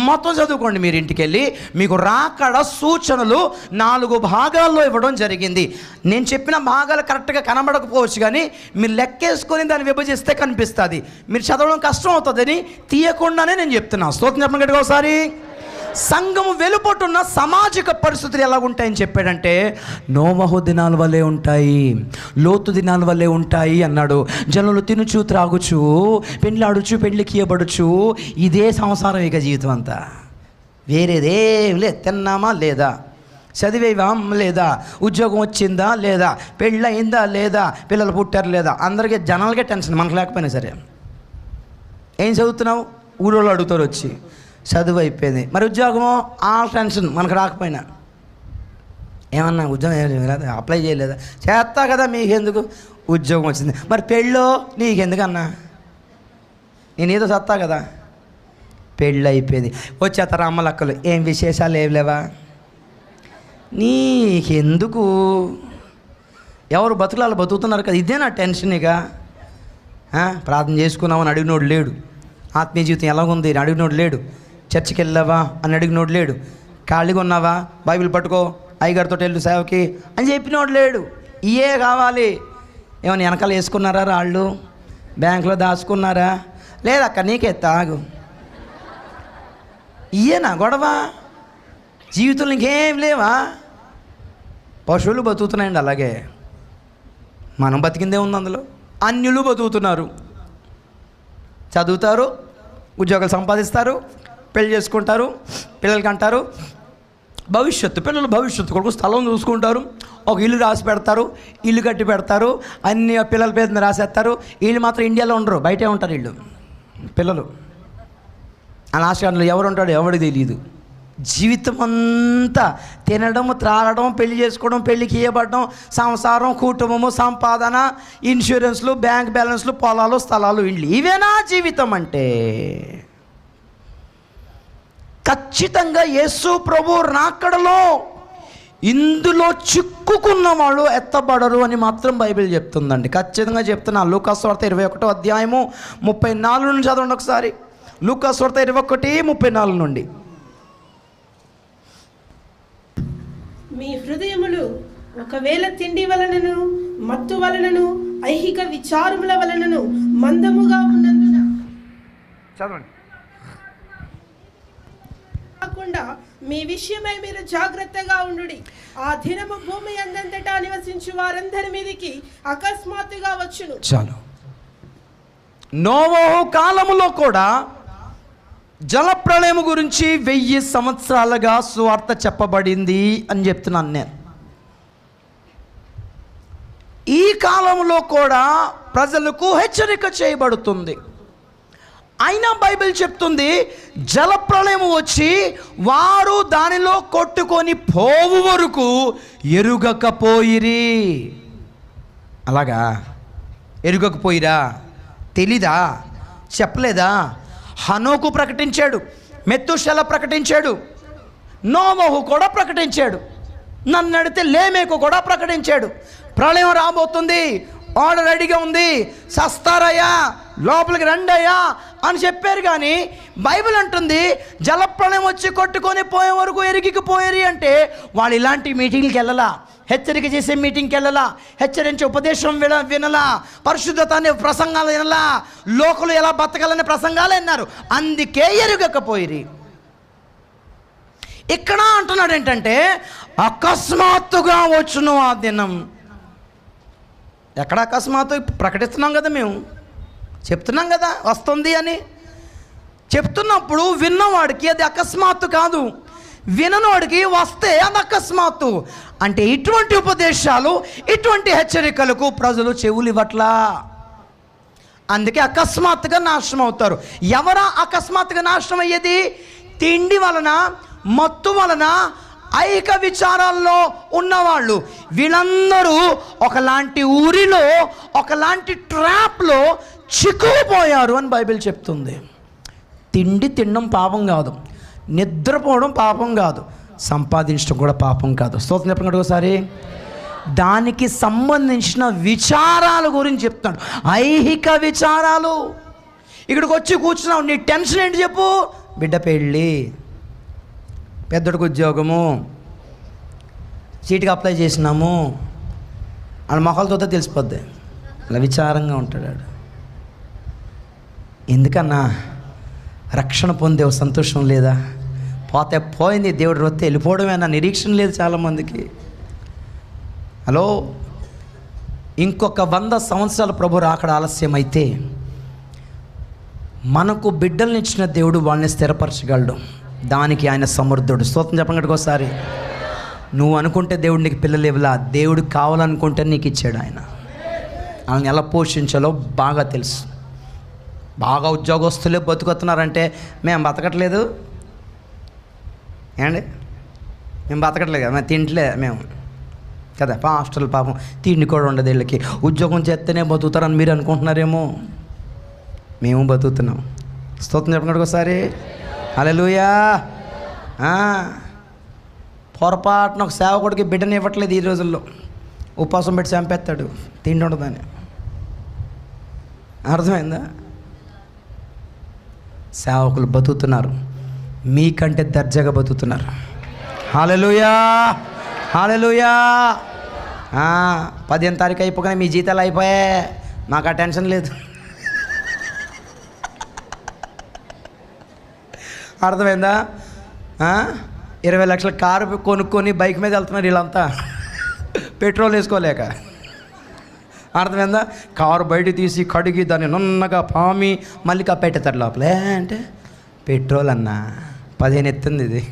Speaker 1: మొత్తం చదువుకోండి మీరు ఇంటికి వెళ్ళి. మీకు రాకడ సూచనలు 4 భాగాల్లో ఇవ్వడం జరిగింది. నేను చెప్పిన భాగాలు కరెక్ట్గా కనబడకపోవచ్చు, కానీ మీరు లెక్కేసుకొని దాన్ని విభజిస్తే కనిపిస్తుంది. మీరు చదవడం కష్టం అవుతుందని తీయకుండానే నేను చెప్తున్నాను. స్తోత్రం చెప్పండి ఒకసారి. సంఘము వెలుపటున్న సామాజిక పరిస్థితులు ఎలా ఉంటాయని చెప్పాడంటే, నోవహు దినాల వల్లే ఉంటాయి, లోతు దినాల వల్లే ఉంటాయి అన్నాడు. జనులు తినుచు త్రాగుచు, పెళ్ళాడుచు, పెళ్ళికి ఇవ్వబడుచు, ఇదే సంసారం ఇక జీవితం అంతా. వేరేదేం లేదు. తిన్నామా లేదా, చదివేవాం లేదా, ఉద్యోగం వచ్చిందా లేదా, పెళ్ళయిందా లేదా, పిల్లలు పుట్టారు లేదా, అందరికీ జనాలకే టెన్షన్, మనకు లేకపోయినా సరే. ఏం చదువుతున్నావు, ఊళ్ళో అడుగుతారు వచ్చి. చదువు అయిపోయింది, మరి ఉద్యోగమో ఆ టెన్షన్, మనకు రాకపోయినా. ఏమన్నా ఉద్యోగం అప్లై చేయలేదా, చేస్తా కదా మీకెందుకు, ఉద్యోగం వచ్చింది. మరి పెళ్ళో నీకెందుకన్నా, నేనేదో చస్తా కదా. పెళ్ళి అయిపోయింది, వచ్చేస్తారా అమ్మలక్కలు, ఏం విశేషాలు ఏం లేవా, నీకెందుకు, ఎవరు బతుకులాలు బతుకుతున్నారు కదా, ఇదే నా టెన్షన్. ఇక ప్రార్థన చేసుకున్నామని అడిగినోడు లేడు. ఆత్మీయ జీవితం ఎలాగుంది అని అడిగినోడు లేడు. చర్చికి వెళ్ళావా అని అడిగినోడు లేడు. ఖాళీగా ఉన్నావా, బైబిల్ పట్టుకో, అయ్యగారితో వెళ్ళు సేవకి అని చెప్పినోడు లేడు. ఇయే కావాలి. ఏమైనా వెనకాల వేసుకున్నారా రాళ్ళు, బ్యాంకులో దాచుకున్నారా? లేదక్క నీకే తాగు. ఇయేనా గొడవ? జీవితంలో ఇంకేం లేవా? పశువులు బతుకుతున్నాయండి అలాగే. మనం బతికిందే ఉంది అందులో. అన్యులు బతుకుతున్నారు, చదువుతారు, ఉద్యోగాలు సంపాదిస్తారు, పెళ్లి చేసుకుంటారు, పిల్లలకి అంటారు పిల్లలు భవిష్యత్తు కొరకు స్థలం చూసుకుంటారు, ఒక ఇల్లు రాసి పెడతారు, ఇల్లు కట్టి పెడతారు, అన్ని పిల్లల పేరు మీద రాసేస్తారు. వీళ్ళు మాత్రం ఇండియాలో ఉండరు, బయటే ఉంటారు వీళ్ళు పిల్లలు. ఆ లాస్ట్ ఎవరు ఉంటాడో ఎవరికి తెలియదు. జీవితం అంతా తినడం, త్రాగడం, పెళ్లి చేసుకోవడం, పెళ్ళికి ఇవ్వబడడం, సంసారం, కుటుంబము, సంపాదన, ఇన్సూరెన్స్లు, బ్యాంక్ బ్యాలెన్స్లు, పొలాలు, స్థలాలు, ఇండ్లు. ఇవేనా జీవితం అంటే? ఖచ్చితంగా యేసు ప్రభు రాకడలో ఇందులో చిక్కుకున్న వాళ్ళు ఎత్తబడరు అని మాత్రం బైబిల్ చెప్తుందండి. ఖచ్చితంగా చెప్తున్నా. లూకా సువార్త 21వ అధ్యాయము 34 నుండి చదవండి ఒకసారి. లూకా సువార్త 21:34 నుండి.
Speaker 3: మీ హృదయములు ఒకవేళ తిండి వలనను, మత్తు వలనను, ఐహిక విచారముల వలనను మందముగా ఉన్నందున
Speaker 1: చదవండి.
Speaker 3: కాకుండా మీ విషయమై మీరు జాగ్రత్తగా ఉండుడి. ఆ దినము భూమి అందంతటా నివసించు వారందరి మీదకి అకస్మాత్తుగా వచ్చును.
Speaker 1: చాలు. నోవహు కాలములో కూడా జలప్రళయము గురించి 1000 సంవత్సరాలుగా సువార్త చెప్పబడింది అని చెప్తున్నాను నేను. ఈ కాలంలో కూడా ప్రజలకు హెచ్చరిక చేయబడుతుంది. అయినా బైబిల్ చెప్తుంది జలప్రళయం వచ్చి వారు దానిలో కొట్టుకొని పోవు వరకు ఎరుగకపోయిరి. అలాగా ఎరుగకపోయిరా? తెలీదా? చెప్పలేదా? హనోకు ప్రకటించాడు, మెతుషెల ప్రకటించాడు, నోవహు కూడా ప్రకటించాడు, నన్ను అడిగితే లేమేకు కూడా ప్రకటించాడు. ప్రళయం రాబోతుంది, ఓడ రెడీగా ఉంది, సస్తారయ్యా, లోపలికి రండయ్యా అని చెప్పారు. కానీ బైబిల్ అంటుంది జలప్రళయం వచ్చి కొట్టుకొని పోయే వరకు ఎరిగిపోయేరి. అంటే వాళ్ళు ఇలాంటి మీటింగ్కి వెళ్ళలా, హెచ్చరిక చేసే మీటింగ్కి వెళ్ళలా, హెచ్చరించే ఉపదేశం వినలా, పరిశుద్ధత అనే ప్రసంగాలు వినలా, లోకులు ఎలా బతకాలనే ప్రసంగాలు విన్నారు. అందుకే ఎరుగకపోయిరి. ఇక్కడ అంటున్నాడు ఏంటంటే అకస్మాత్తుగా వచ్చును ఆ దినం. ఎక్కడ అకస్మాత్తు? ప్రకటిస్తున్నాం కదా, మేము చెప్తున్నాం కదా వస్తుంది అని. చెప్తున్నప్పుడు విన్నవాడికి అది అకస్మాత్తు కాదు, విననోడికి వస్తే అది అకస్మాత్తు. అంటే ఇటువంటి ఉపదేశాలు, ఇటువంటి హెచ్చరికలకు ప్రజలు చెవులు ఇవ్వట్లా. అందుకే అకస్మాత్తుగా నాశనం అవుతారు. ఎవరా అకస్మాత్తుగా నాశనం అయ్యేది? తిండి వలన, మత్తు వలన, ఐహిక విచారాల్లో ఉన్నవాళ్ళు. వీళ్ళందరూ ఒకలాంటి ఊరిలో, ఒకలాంటి ట్రాప్లో చిక్కుకుపోయారు అని బైబిల్ చెప్తుంది. తిండి తినడం పాపం కాదు, నిద్రపోవడం పాపం కాదు, సంపాదించడం కూడా పాపం కాదు. స్తోత్రం చెప్పండి ఒకసారి. దానికి సంబంధించిన విచారాల గురించి చెప్తాడు, ఐహిక విచారాలు. ఇక్కడికి వచ్చి కూర్చున్నావు, నీ టెన్షన్ ఏంటి చెప్పు? బిడ్డ పెళ్ళి, పెద్దడికి ఉద్యోగము, సీటుకి అప్లై చేసినాము అని మొక్కలతో తెలిసిపోద్ది. అలా విచారంగా ఉంటాడు. ఎందుకన్నా రక్షణ పొందే సంతోషం లేదా? పోతే పోయింది, దేవుడు రొత్తే వెళ్ళిపోవడమేనా? నిరీక్షణ లేదు చాలామందికి. హలో, ఇంకొక 100 సంవత్సరాలు ప్రభు రాకడ ఆలస్యమైతే మనకు బిడ్డల్ని ఇచ్చిన దేవుడు వాళ్ళని స్థిరపరచగలడు. దానికి ఆయన సమర్థుడు. స్తోత్రం చెప్పండి ఒకసారి. నువ్వు అనుకుంటే దేవుడు నీకు పిల్లలు ఇవ్వలా, దేవుడు కావాలనుకుంటే నీకు ఇచ్చాడు. ఆయన వాళ్ళని ఎలా పోషించాలో బాగా తెలుసు. బాగా ఉద్యోగస్తులే బతుకుతున్నారంటే మేము బతకట్లేదు ఏమండి, మేము బతకట్లేదు కదా, మేము తింటలే మేము కదా. హాస్టల్ పాపం తిండి కూడా ఉండదు వీళ్ళకి, ఉద్యోగం చేస్తేనే బతుకుతారని మీరు అనుకుంటున్నారేమో. మేము బతుకుతున్నాం. స్తోత్రం చెప్పండి ఒకసారి. హల్లెలూయా. పొరపాటున ఒక సేవకుడికి బిడ్డని ఇవ్వట్లేదు ఈ రోజుల్లో. ఉపవాసం పెట్టి చంపేస్తాడు, తిండి ఉండదని. అర్థమైందా? సేవకులు బతుకుతున్నారు, మీకంటే దర్జాగా బతుకుతున్నారు. హల్లెలూయా, హల్లెలూయా. 15వ తారీఖు అయిపోగానే మీ జీతాలు అయిపోయాయి, మాకు ఆ టెన్షన్ లేదు. అర్థమైందా? 20 లక్షల కారు కొనుక్కొని బైక్ మీద వెళ్తున్నారు వీళ్ళంతా, పెట్రోల్ వేసుకోలేక. అర్థమైందా? కారు బయట తీసి కడిగి దాన్ని నున్నగా పామి మళ్ళీ పెట్టేస్తారు లోపలే. అంటే పెట్రోల్ అన్నా 15 ఎత్తుంది, ఇది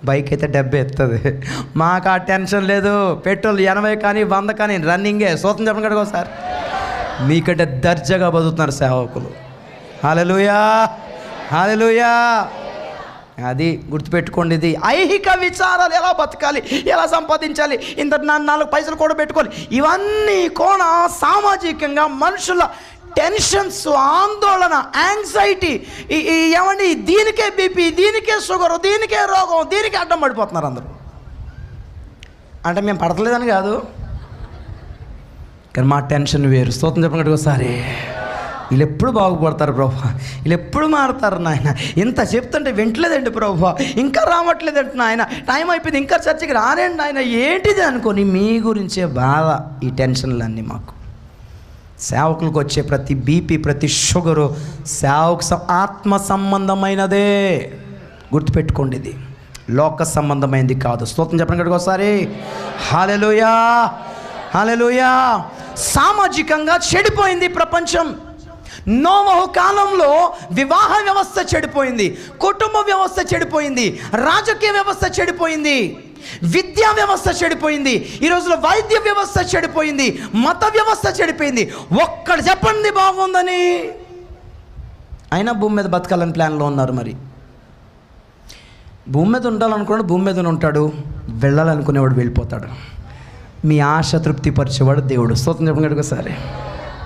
Speaker 1: బైక్ అయితే 70 ఎత్తుంది. మాకు ఆ టెన్షన్ లేదు. పెట్రోల్ 80 కానీ 100 కానీ రన్నింగే. సూత్రం చెప్పండి కడుగు సార్. మీకంటే దర్జాగా బతుకుతున్నారు సేవకులు. హల్లెలూయా, హల్లెలూయా. అది గుర్తుపెట్టుకోండి. ఇది ఐహిక విచారాలు, ఎలా బతకాలి, ఎలా సంపాదించాలి, ఇంత 4 పైసలు కూడా పెట్టుకోవాలి, ఇవన్నీ కూడా సామాజికంగా మనుషుల టెన్షన్స్, ఆందోళన, యాంగ్జైటీ. ఏమండి, దీనికే బీపీ, దీనికే షుగర్, దీనికే రోగం, దీనికే అడ్డం పడిపోతున్నారు అందరూ. అంటే మేము పడతలేదని కాదు, కానీ మా టెన్షన్ వేరు. స్తోత్రం చెప్పండి ఒకసారి. వీళ్ళు ఎప్పుడు బాగుపడతారు ప్రభా, వీళ్ళు ఎప్పుడు మారుతారు నాయన, ఇంత చెప్తుంటే వింటలేదండి ప్రభా, ఇంకా రావట్లేదండి నాయన, టైం అయిపోయింది, ఇంకా చర్చకి రానండి నాయన, ఏంటిది అనుకొని మీ గురించే బాధ. ఈ టెన్షన్లన్నీ మాకు. సేవకులకు వచ్చే ప్రతి బీపీ, ప్రతి షుగరు సేవకు ఆత్మ సంబంధమైనదే. గుర్తుపెట్టుకోండి, ఇది లోక సంబంధమైనది కాదు. స్తోత్రం చెప్పండి కదా ఒకసారి. హల్లెలూయా, హల్లెలూయా. సామాజికంగా చెడిపోయింది ప్రపంచం. నోవహు కాలంలో వివాహ వ్యవస్థ చెడిపోయింది, కుటుంబ వ్యవస్థ చెడిపోయింది, రాజకీయ వ్యవస్థ చెడిపోయింది, విద్యా వ్యవస్థ చెడిపోయింది, ఈ రోజులో వైద్య వ్యవస్థ చెడిపోయింది, మత వ్యవస్థ చెడిపోయింది. ఒక్కడు చెప్పండి బాగుందని. అయినా భూమి మీద బతకాలని ప్లాన్లో ఉన్నారు. మరి భూమి మీద ఉండాలనుకున్నాడు, భూమి మీద ఉంటాడు, వెళ్ళాలనుకునేవాడు వెళ్ళిపోతాడు. మీ ఆశ తృప్తిపరిచేవాడు దేవుడు. స్తోత్రం చెప్పండి ఒకసారి.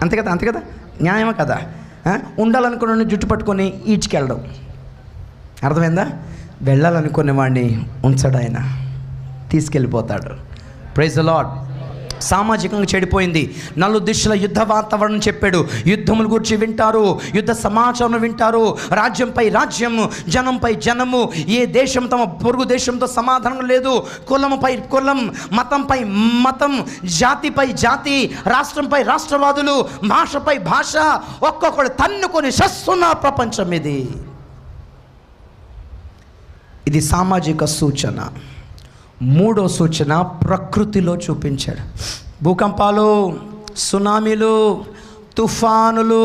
Speaker 1: అంతే కదా, అంతే కదా, న్యాయమా కదా? ఉండాలనుకున్న జుట్టు పట్టుకొని ఈడ్చుకెళ్ళడం. అర్థమైందా? వెళ్ళాలనుకునే వాడిని ఉంచడు, ఆయన తీసుకెళ్ళిపోతాడు. Praise the lord. సామాజికంగా చెడిపోయింది. 4 దిశల యుద్ధ వాతావరణం చెప్పాడు. యుద్ధముల గురించి వింటారు, యుద్ధ సమాచారం వింటారు, రాజ్యంపై రాజ్యము, జనంపై జనము. ఏ దేశం తమ పొరుగు దేశంతో సమాధానం లేదు. కులంపై కులం, మతంపై మతం, జాతిపై జాతి, రాష్ట్రంపై రాష్ట్రవాదులు, భాషపై భాష, ఒక్కొక్కడు తన్నుకొని చస్తున్న ప్రపంచం ఇది. ఇది సామాజిక సూచన. 3వ సూచన ప్రకృతిలో చూపించాడు. భూకంపాలు, సునామీలు, తుఫానులు,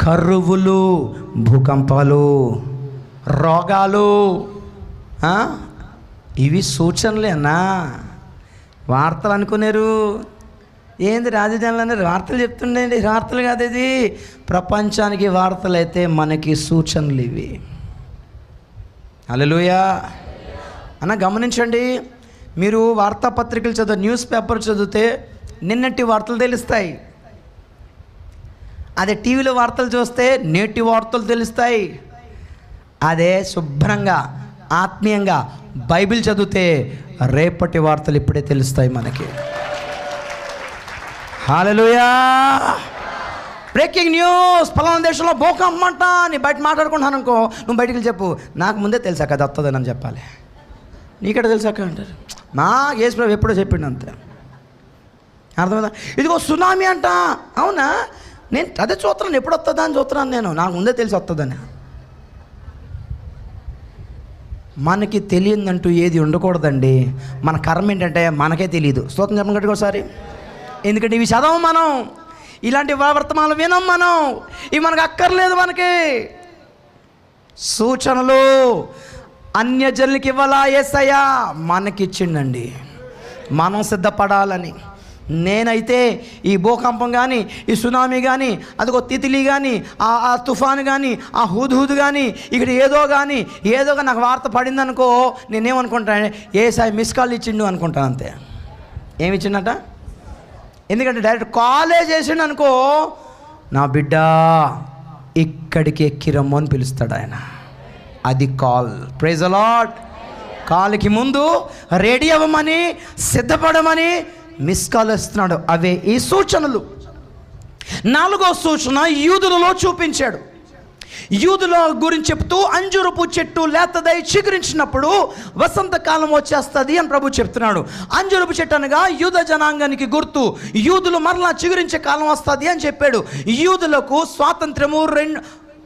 Speaker 1: కరువులు, భూకంపాలు, రోగాలు, ఇవి సూచనలేనా? వార్తలు అనుకున్నారు ఏంది, రాజధానులు వార్తలు చెప్తుండేంటి? వార్తలు కాదు ఇది, ప్రపంచానికి వార్తలు అయితే మనకి సూచనలు ఇవి. హల్లెలూయా అన్న. గమనించండి, మీరు వార్తాపత్రికలు చదివి, న్యూస్ పేపర్ చదివితే నిన్నటి వార్తలు తెలుస్తాయి. అదే టీవీలో వార్తలు చూస్తే నేటి వార్తలు తెలుస్తాయి. అదే శుభ్రంగా ఆత్మీయంగా బైబిల్ చదివితే రేపటి వార్తలు ఇప్పుడే తెలుస్తాయి మనకి. హల్లెలూయా. బ్రేకింగ్ న్యూస్, ఫలానా దేశంలో భూకంపం అంట అని బయట మాట్లాడుకుంటున్నాను అనుకో, నువ్వు బయటికి చెప్పు, నాకు ముందే తెలుసా కదా వస్తుందని అని చెప్పాలి. నీకెట తెలుసాక అంటారు, మా యేసు ప్రభు ఎప్పుడో చెప్పిండు అంతే. అర్థమైందా? ఇదిగో సునామీ అంట. అవునా, నేను అదే చూస్తున్నాను, ఎప్పుడు వస్తుందా అని చూస్తున్నాను నేను, నాకు ముందే తెలిసి వస్తుందని. మనకి తెలియదంటూ ఏది ఉండకూడదండి. మన కర్మ ఏంటంటే మనకే తెలియదు. స్తోత్రం చెప్పండి గట్టిగా ఒకసారి. ఎందుకంటే ఇవి చదవం మనం, ఇలాంటి వర్తమానాలు వినం మనం, ఇవి మనకు అక్కర్లేదు. మనకి సూచనలు అన్యజనులకి ఇవ్వాలా యేసయ్యా? మనకిచ్చిండండి, మనం సిద్ధపడాలని. నేనైతే ఈ భూకంపం కానీ, ఈ సునామీ కానీ, అదిగో తితిలి కానీ, ఆ తుఫాను కానీ, ఆ హుద్హుద్ కానీ, ఇక్కడ ఏదో కానీ నాకు వార్త పడింది అనుకో, నేనేమనుకుంటాను, యేసయ్య మిస్ కాల్ ఇచ్చిండు అనుకుంటాను అంతే. ఏమి ఇచ్చిండట? ఎందుకంటే డైరెక్ట్ కాలే చేసిండు అనుకో, నా బిడ్డ ఇక్కడికి ఎక్కిరమ్ము అని పిలుస్తాడు ఆయన. అది కాల్. Praise the lord. కాల్కి ముందు రెడీ అవ్వమని, సిద్ధపడమని మిస్ కాల్ ఇస్తున్నాడు. అవే ఈ సూచనలు. నాలుగో సూచన యూదులలో చూపించాడు. యూదుల గురించి చెప్తూ అంజూరపు చెట్టు లేతదై చిగురించినప్పుడు వసంతకాలం వచ్చేస్తుంది అని ప్రభు చెప్తున్నాడు. అంజూరపు చెట్టు అనగా యూద జనాంగానికి గుర్తు. యూదులు మరలా చిగురించే కాలం వస్తుంది అని చెప్పాడు. యూదులకు స్వాతంత్రము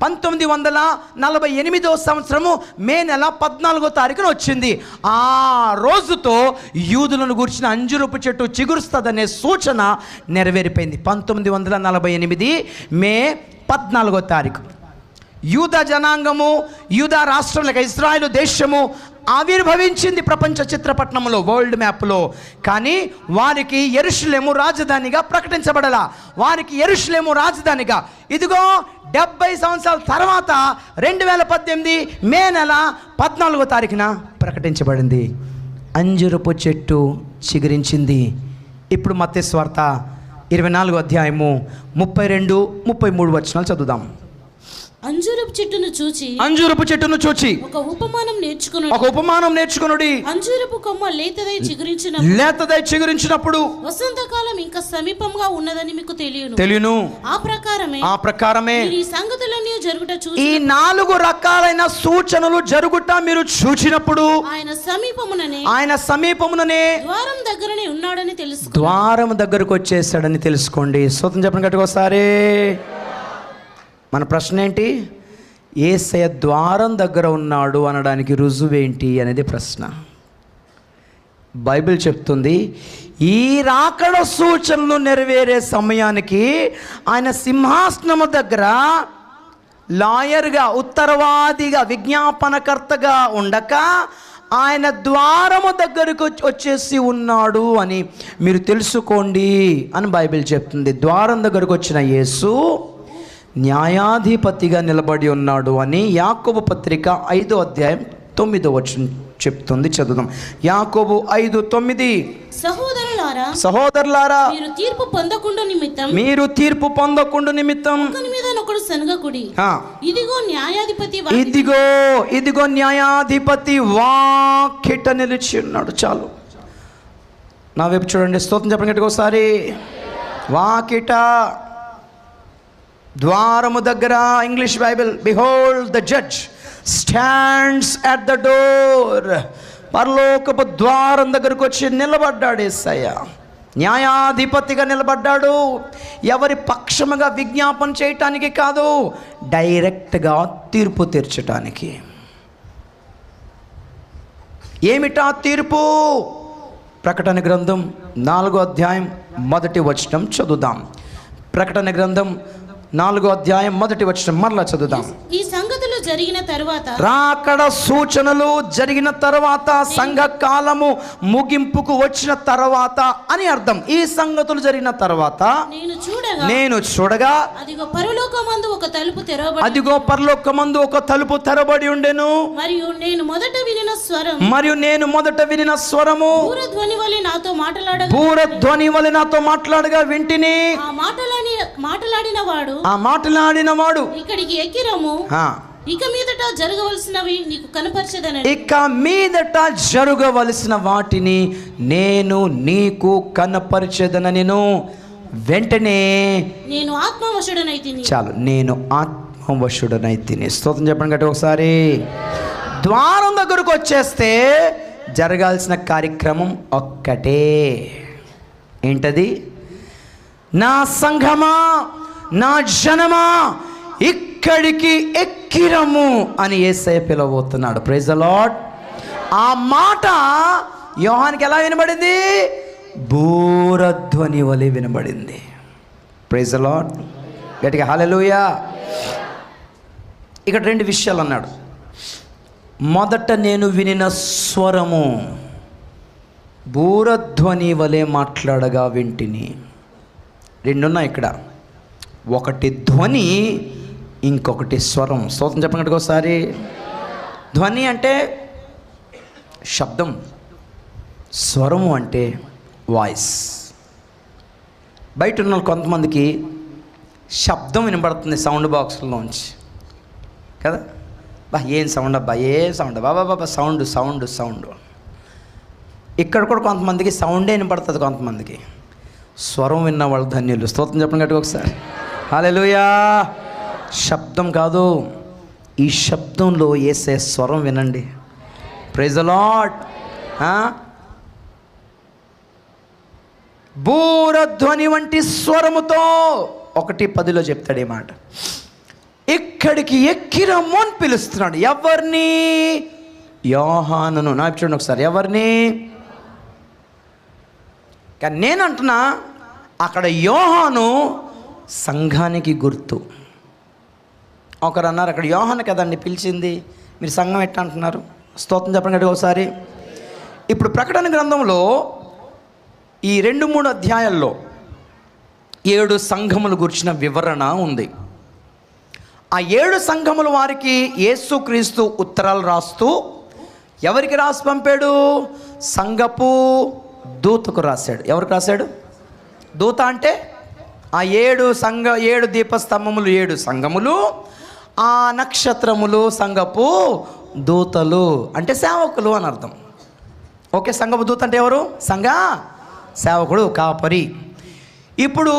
Speaker 1: 1948 సంవత్సరము మే నెల 14వ తారీఖున వచ్చింది. ఆ రోజుతో యూదులను గురించిన అంజూరపు చెట్టు చిగురుస్తుందనే సూచన నెరవేరిపోయింది. 1948 మే 14వ తారీఖు యూదా జనాంగము, యూదా రాష్ట్రం లేక ఇజ్రాయేలు దేశము ఆవిర్భవించింది ప్రపంచ చిత్రపటంలో, వరల్డ్ మ్యాప్లో. కానీ వారికి యెరూషలేము రాజధానిగా ప్రకటించబడలా. వారికి యెరూషలేము రాజధానిగా ఇదిగో 70 సంవత్సరాల తర్వాత 2018 మే నెల 14వ తారీఖున ప్రకటించబడింది. అంజూరపు చెట్టు చిగురించింది. ఇప్పుడు మత్తయి సువార్త 24వ అధ్యాయము 32-33 వచనాలు చదువుదాం.
Speaker 4: అంజూరపు చెట్టును చూచి ఒక ఉపమానం నేర్చుకొనుడి. అంజూరపు కొమ్మ లేతదై చిగురించినప్పుడు వసంతకాలం ఇంకా సమీపంగా ఉన్నదని మీకు తెలియను. ఆ ప్రకారమే ఈ సంగతులన్నీ జరుగుట చూచి,
Speaker 1: ఈ 4 రకాలైన సూచనలు జరుగుట మీరు చూచినప్పుడు ఆయన సమీపముననే
Speaker 4: ద్వారం దగ్గరనే ఉన్నాడని తెలుసు.
Speaker 1: ద్వారం దగ్గరకు వచ్చేసాడని తెలుసుకోండి. స్తోత్రం చెప్పండి గట్టిగా ఒకసారి. మన ప్రశ్న ఏంటి? యేసయ్య ద్వారం దగ్గర ఉన్నాడు అనడానికి రుజువేంటి అనేది ప్రశ్న. బైబిల్ చెప్తుంది ఈ రాకడ సూచనలు నెరవేరే సమయానికి ఆయన సింహాసనము దగ్గర లాయర్గా, ఉత్తరవాదిగా, విజ్ఞాపనకర్తగా ఉండక ఆయన ద్వారము దగ్గరకు వచ్చేసి ఉన్నాడు అని మీరు తెలుసుకోండి అని బైబిల్ చెప్తుంది. ద్వారం దగ్గరకు వచ్చిన యేసు న్యాయాధిపతిగా నిలబడి ఉన్నాడు అని యాకోబు పత్రిక 5వ అధ్యాయం 9వ వచనం చెప్తుంది. చదువుదాం. యాకోబు 5:9. సహోదరులారా మీరు తీర్పు పొందకుండా నిమిత్తం ఇదిగో న్యాయాధిపతి వాకిట నిలిచి ఉన్నాడు. చాలు, నా వైపు చూడండి. స్తోత్రం చెప్పండి ఒకసారి. వాకిట, ద్వారము దగ్గర. English Bible, behold the judge stands at the door. పరలోకపు ద్వారం దగ్గరకు వచ్చి నిలబడ్డాడు యేసయ్య. న్యాయాధిపతిగా నిలబడ్డాడు. ఎవరి పక్షముగా విజ్ఞాపన చేయటానికి కాదు, డైరెక్ట్గా తీర్పు తీర్చటానికి. ఏమిటా తీర్పు? ప్రకటన గ్రంథం 4వ అధ్యాయం 1వ వచనం చదువుదాం. ప్రకటన గ్రంథం 4వ అధ్యాయం 1వ వచనం మరలా చదువుదాం.
Speaker 4: ఈ సంగతులు జరిగిన తర్వాత,
Speaker 1: రాకడ సూచనలు జరిగిన తర్వాత, సంఘ కాలము ముగింపుకు వచ్చిన తర్వాత అని అర్థం. ఈ సంగతులు జరిగిన తర్వాత నేను చూడగా అదిగో పరలోకమందు ఒక తలుపు తెరబడి ఉండెను. మరియు నేను మొదట వినిన స్వరము బూరధ్వని వలె నాతో మాట్లాడగా వింటిని. ఆ మాట్లాడిన వాడు
Speaker 4: ఇక్కడికి ఎక్కిరము, ఇక మీదట జరగవలసినవి నీకు కనపరచెదనని.
Speaker 1: ఇక మీదట జరగవలసిన వాటిని నేను నీకు కనపరచెదనని. వెంటనే నేను ఆత్మవశుడనైతిని. చాలు, నేను ఆత్మవశుడనైతిని. స్తోత్రం చెప్పండి గట్టిగా ఒకసారి. ద్వారం దగ్గరకు వచ్చేస్తే జరగాల్సిన కార్యక్రమం ఒక్కటే. ఏంటది? నా సంఘమా, నా జనమా, ఇక్కడికి ఎక్కిరము అని యేసయ్య పిలవబోతున్నాడు. Praise the lord. ఆ మాట యోహానికి ఎలా వినబడింది? బూరధ్వని వలె వినబడింది. Praise the lord. గట్టిగా హల్లెలూయా. ఇక్కడ 2 విషయాలు అన్నాడు. మొదట నేను వినిన స్వరము బూరధ్వని వలె మాట్లాడగా వింటిని. 2 ఉన్నాయి ఇక్కడ. ఒకటి ధ్వని, ఇంకొకటి స్వరం. స్తోత్రం చెప్పండి ఒకసారి. ధ్వని అంటే శబ్దం, స్వరము అంటే వాయిస్. బయట ఉన్న కొంతమందికి శబ్దం వినబడుతుంది సౌండ్ బాక్స్లోంచి కదా. ఏం సౌండ్ అబ్బా, సౌండ్ బాబా, సౌండ్ సౌండ్ సౌండ్. ఇక్కడ కూడా కొంతమందికి సౌండే వినపడుతుంది. కొంతమందికి స్వరం విన్న వాళ్ళు ధన్యులు. స్తోత్రం చెప్పండి గట్టిగా ఒకసారి. హల్లెలూయా. శబ్దం కాదు, ఈ శబ్దంలో యేసే స్వరం వినండి. Praise the lord. బూరధ్వని వంటి స్వరముతో 1:10 చెప్తాడు ఈ మాట. ఇక్కడికి ఎక్కిరమ్ము అని పిలుస్తున్నాడు. ఎవరిని? యోహానును. నా చూడండి ఒకసారి, ఎవరిని? కానీ నేను అంటున్నా, అక్కడ యోహాను సంఘానికి గుర్తు. ఒకరు అన్నారు, అక్కడ యోహాను కదండి పిలిచింది, మీరు సంఘం ఎట్లా అంటున్నారు? స్తోత్రం చెప్పండి గట్టిగా ఒకసారి. ఇప్పుడు ప్రకటన గ్రంథంలో ఈ 2-3 అధ్యాయాల్లో 7 సంఘములు గురించిన వివరణ ఉంది. ఆ 7 సంఘముల వారికి యేసుక్రీస్తు ఉత్తరాలు రాస్తూ ఎవరికి రాసి పంపాడు? సంఘపు దూతకు రాశాడు. ఎవరికి రాశాడు? దూత అంటే ఆ 7 దీపస్తంభములు 7 సంఘములు, ఆ నక్షత్రములు సంఘపు దూతలు అంటే సేవకులు అని అర్థం. ఓకే, సంఘపు దూత అంటే ఎవరు? సంఘ సేవకుడు, కాపరి. ఇప్పుడు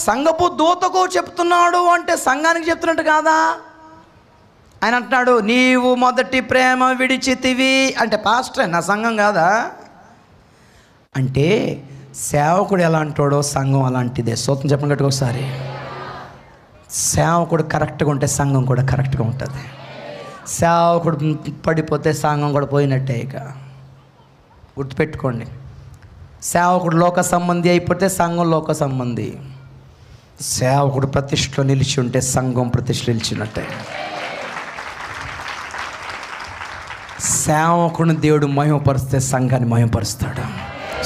Speaker 1: సంఘపు దూతకు చెప్తున్నాడు అంటే సంఘానికి చెప్తున్నట్టు కాదా? ఆయన అంటున్నాడు, నీవు మొదటి ప్రేమ విడిచితివి అంటే పాస్టర్ నా సంఘం కాదా? అంటే సేవకుడు ఎలా అంటాడో సంఘం అలాంటిదే. స్తోత్రం చెప్పండి గట్టిగా ఒకసారి. సేవకుడు కరెక్ట్గా ఉంటే సంఘం కూడా కరెక్ట్గా ఉంటుంది. సేవకుడు పడిపోతే సంఘం కూడా పోయినట్టే. ఇక గుర్తుపెట్టుకోండి, సేవకుడు లోక సంబంధి అయిపోతే సంఘం లోక సంబంధి. సేవకుడు ప్రతిష్టలో నిలిచి ఉంటే సంఘం ప్రతిష్ట నిలిచినట్టే. సేవకుడిని దేవుడు మహిమపరిస్తే సంఘాన్ని మహిమపరుస్తాడు.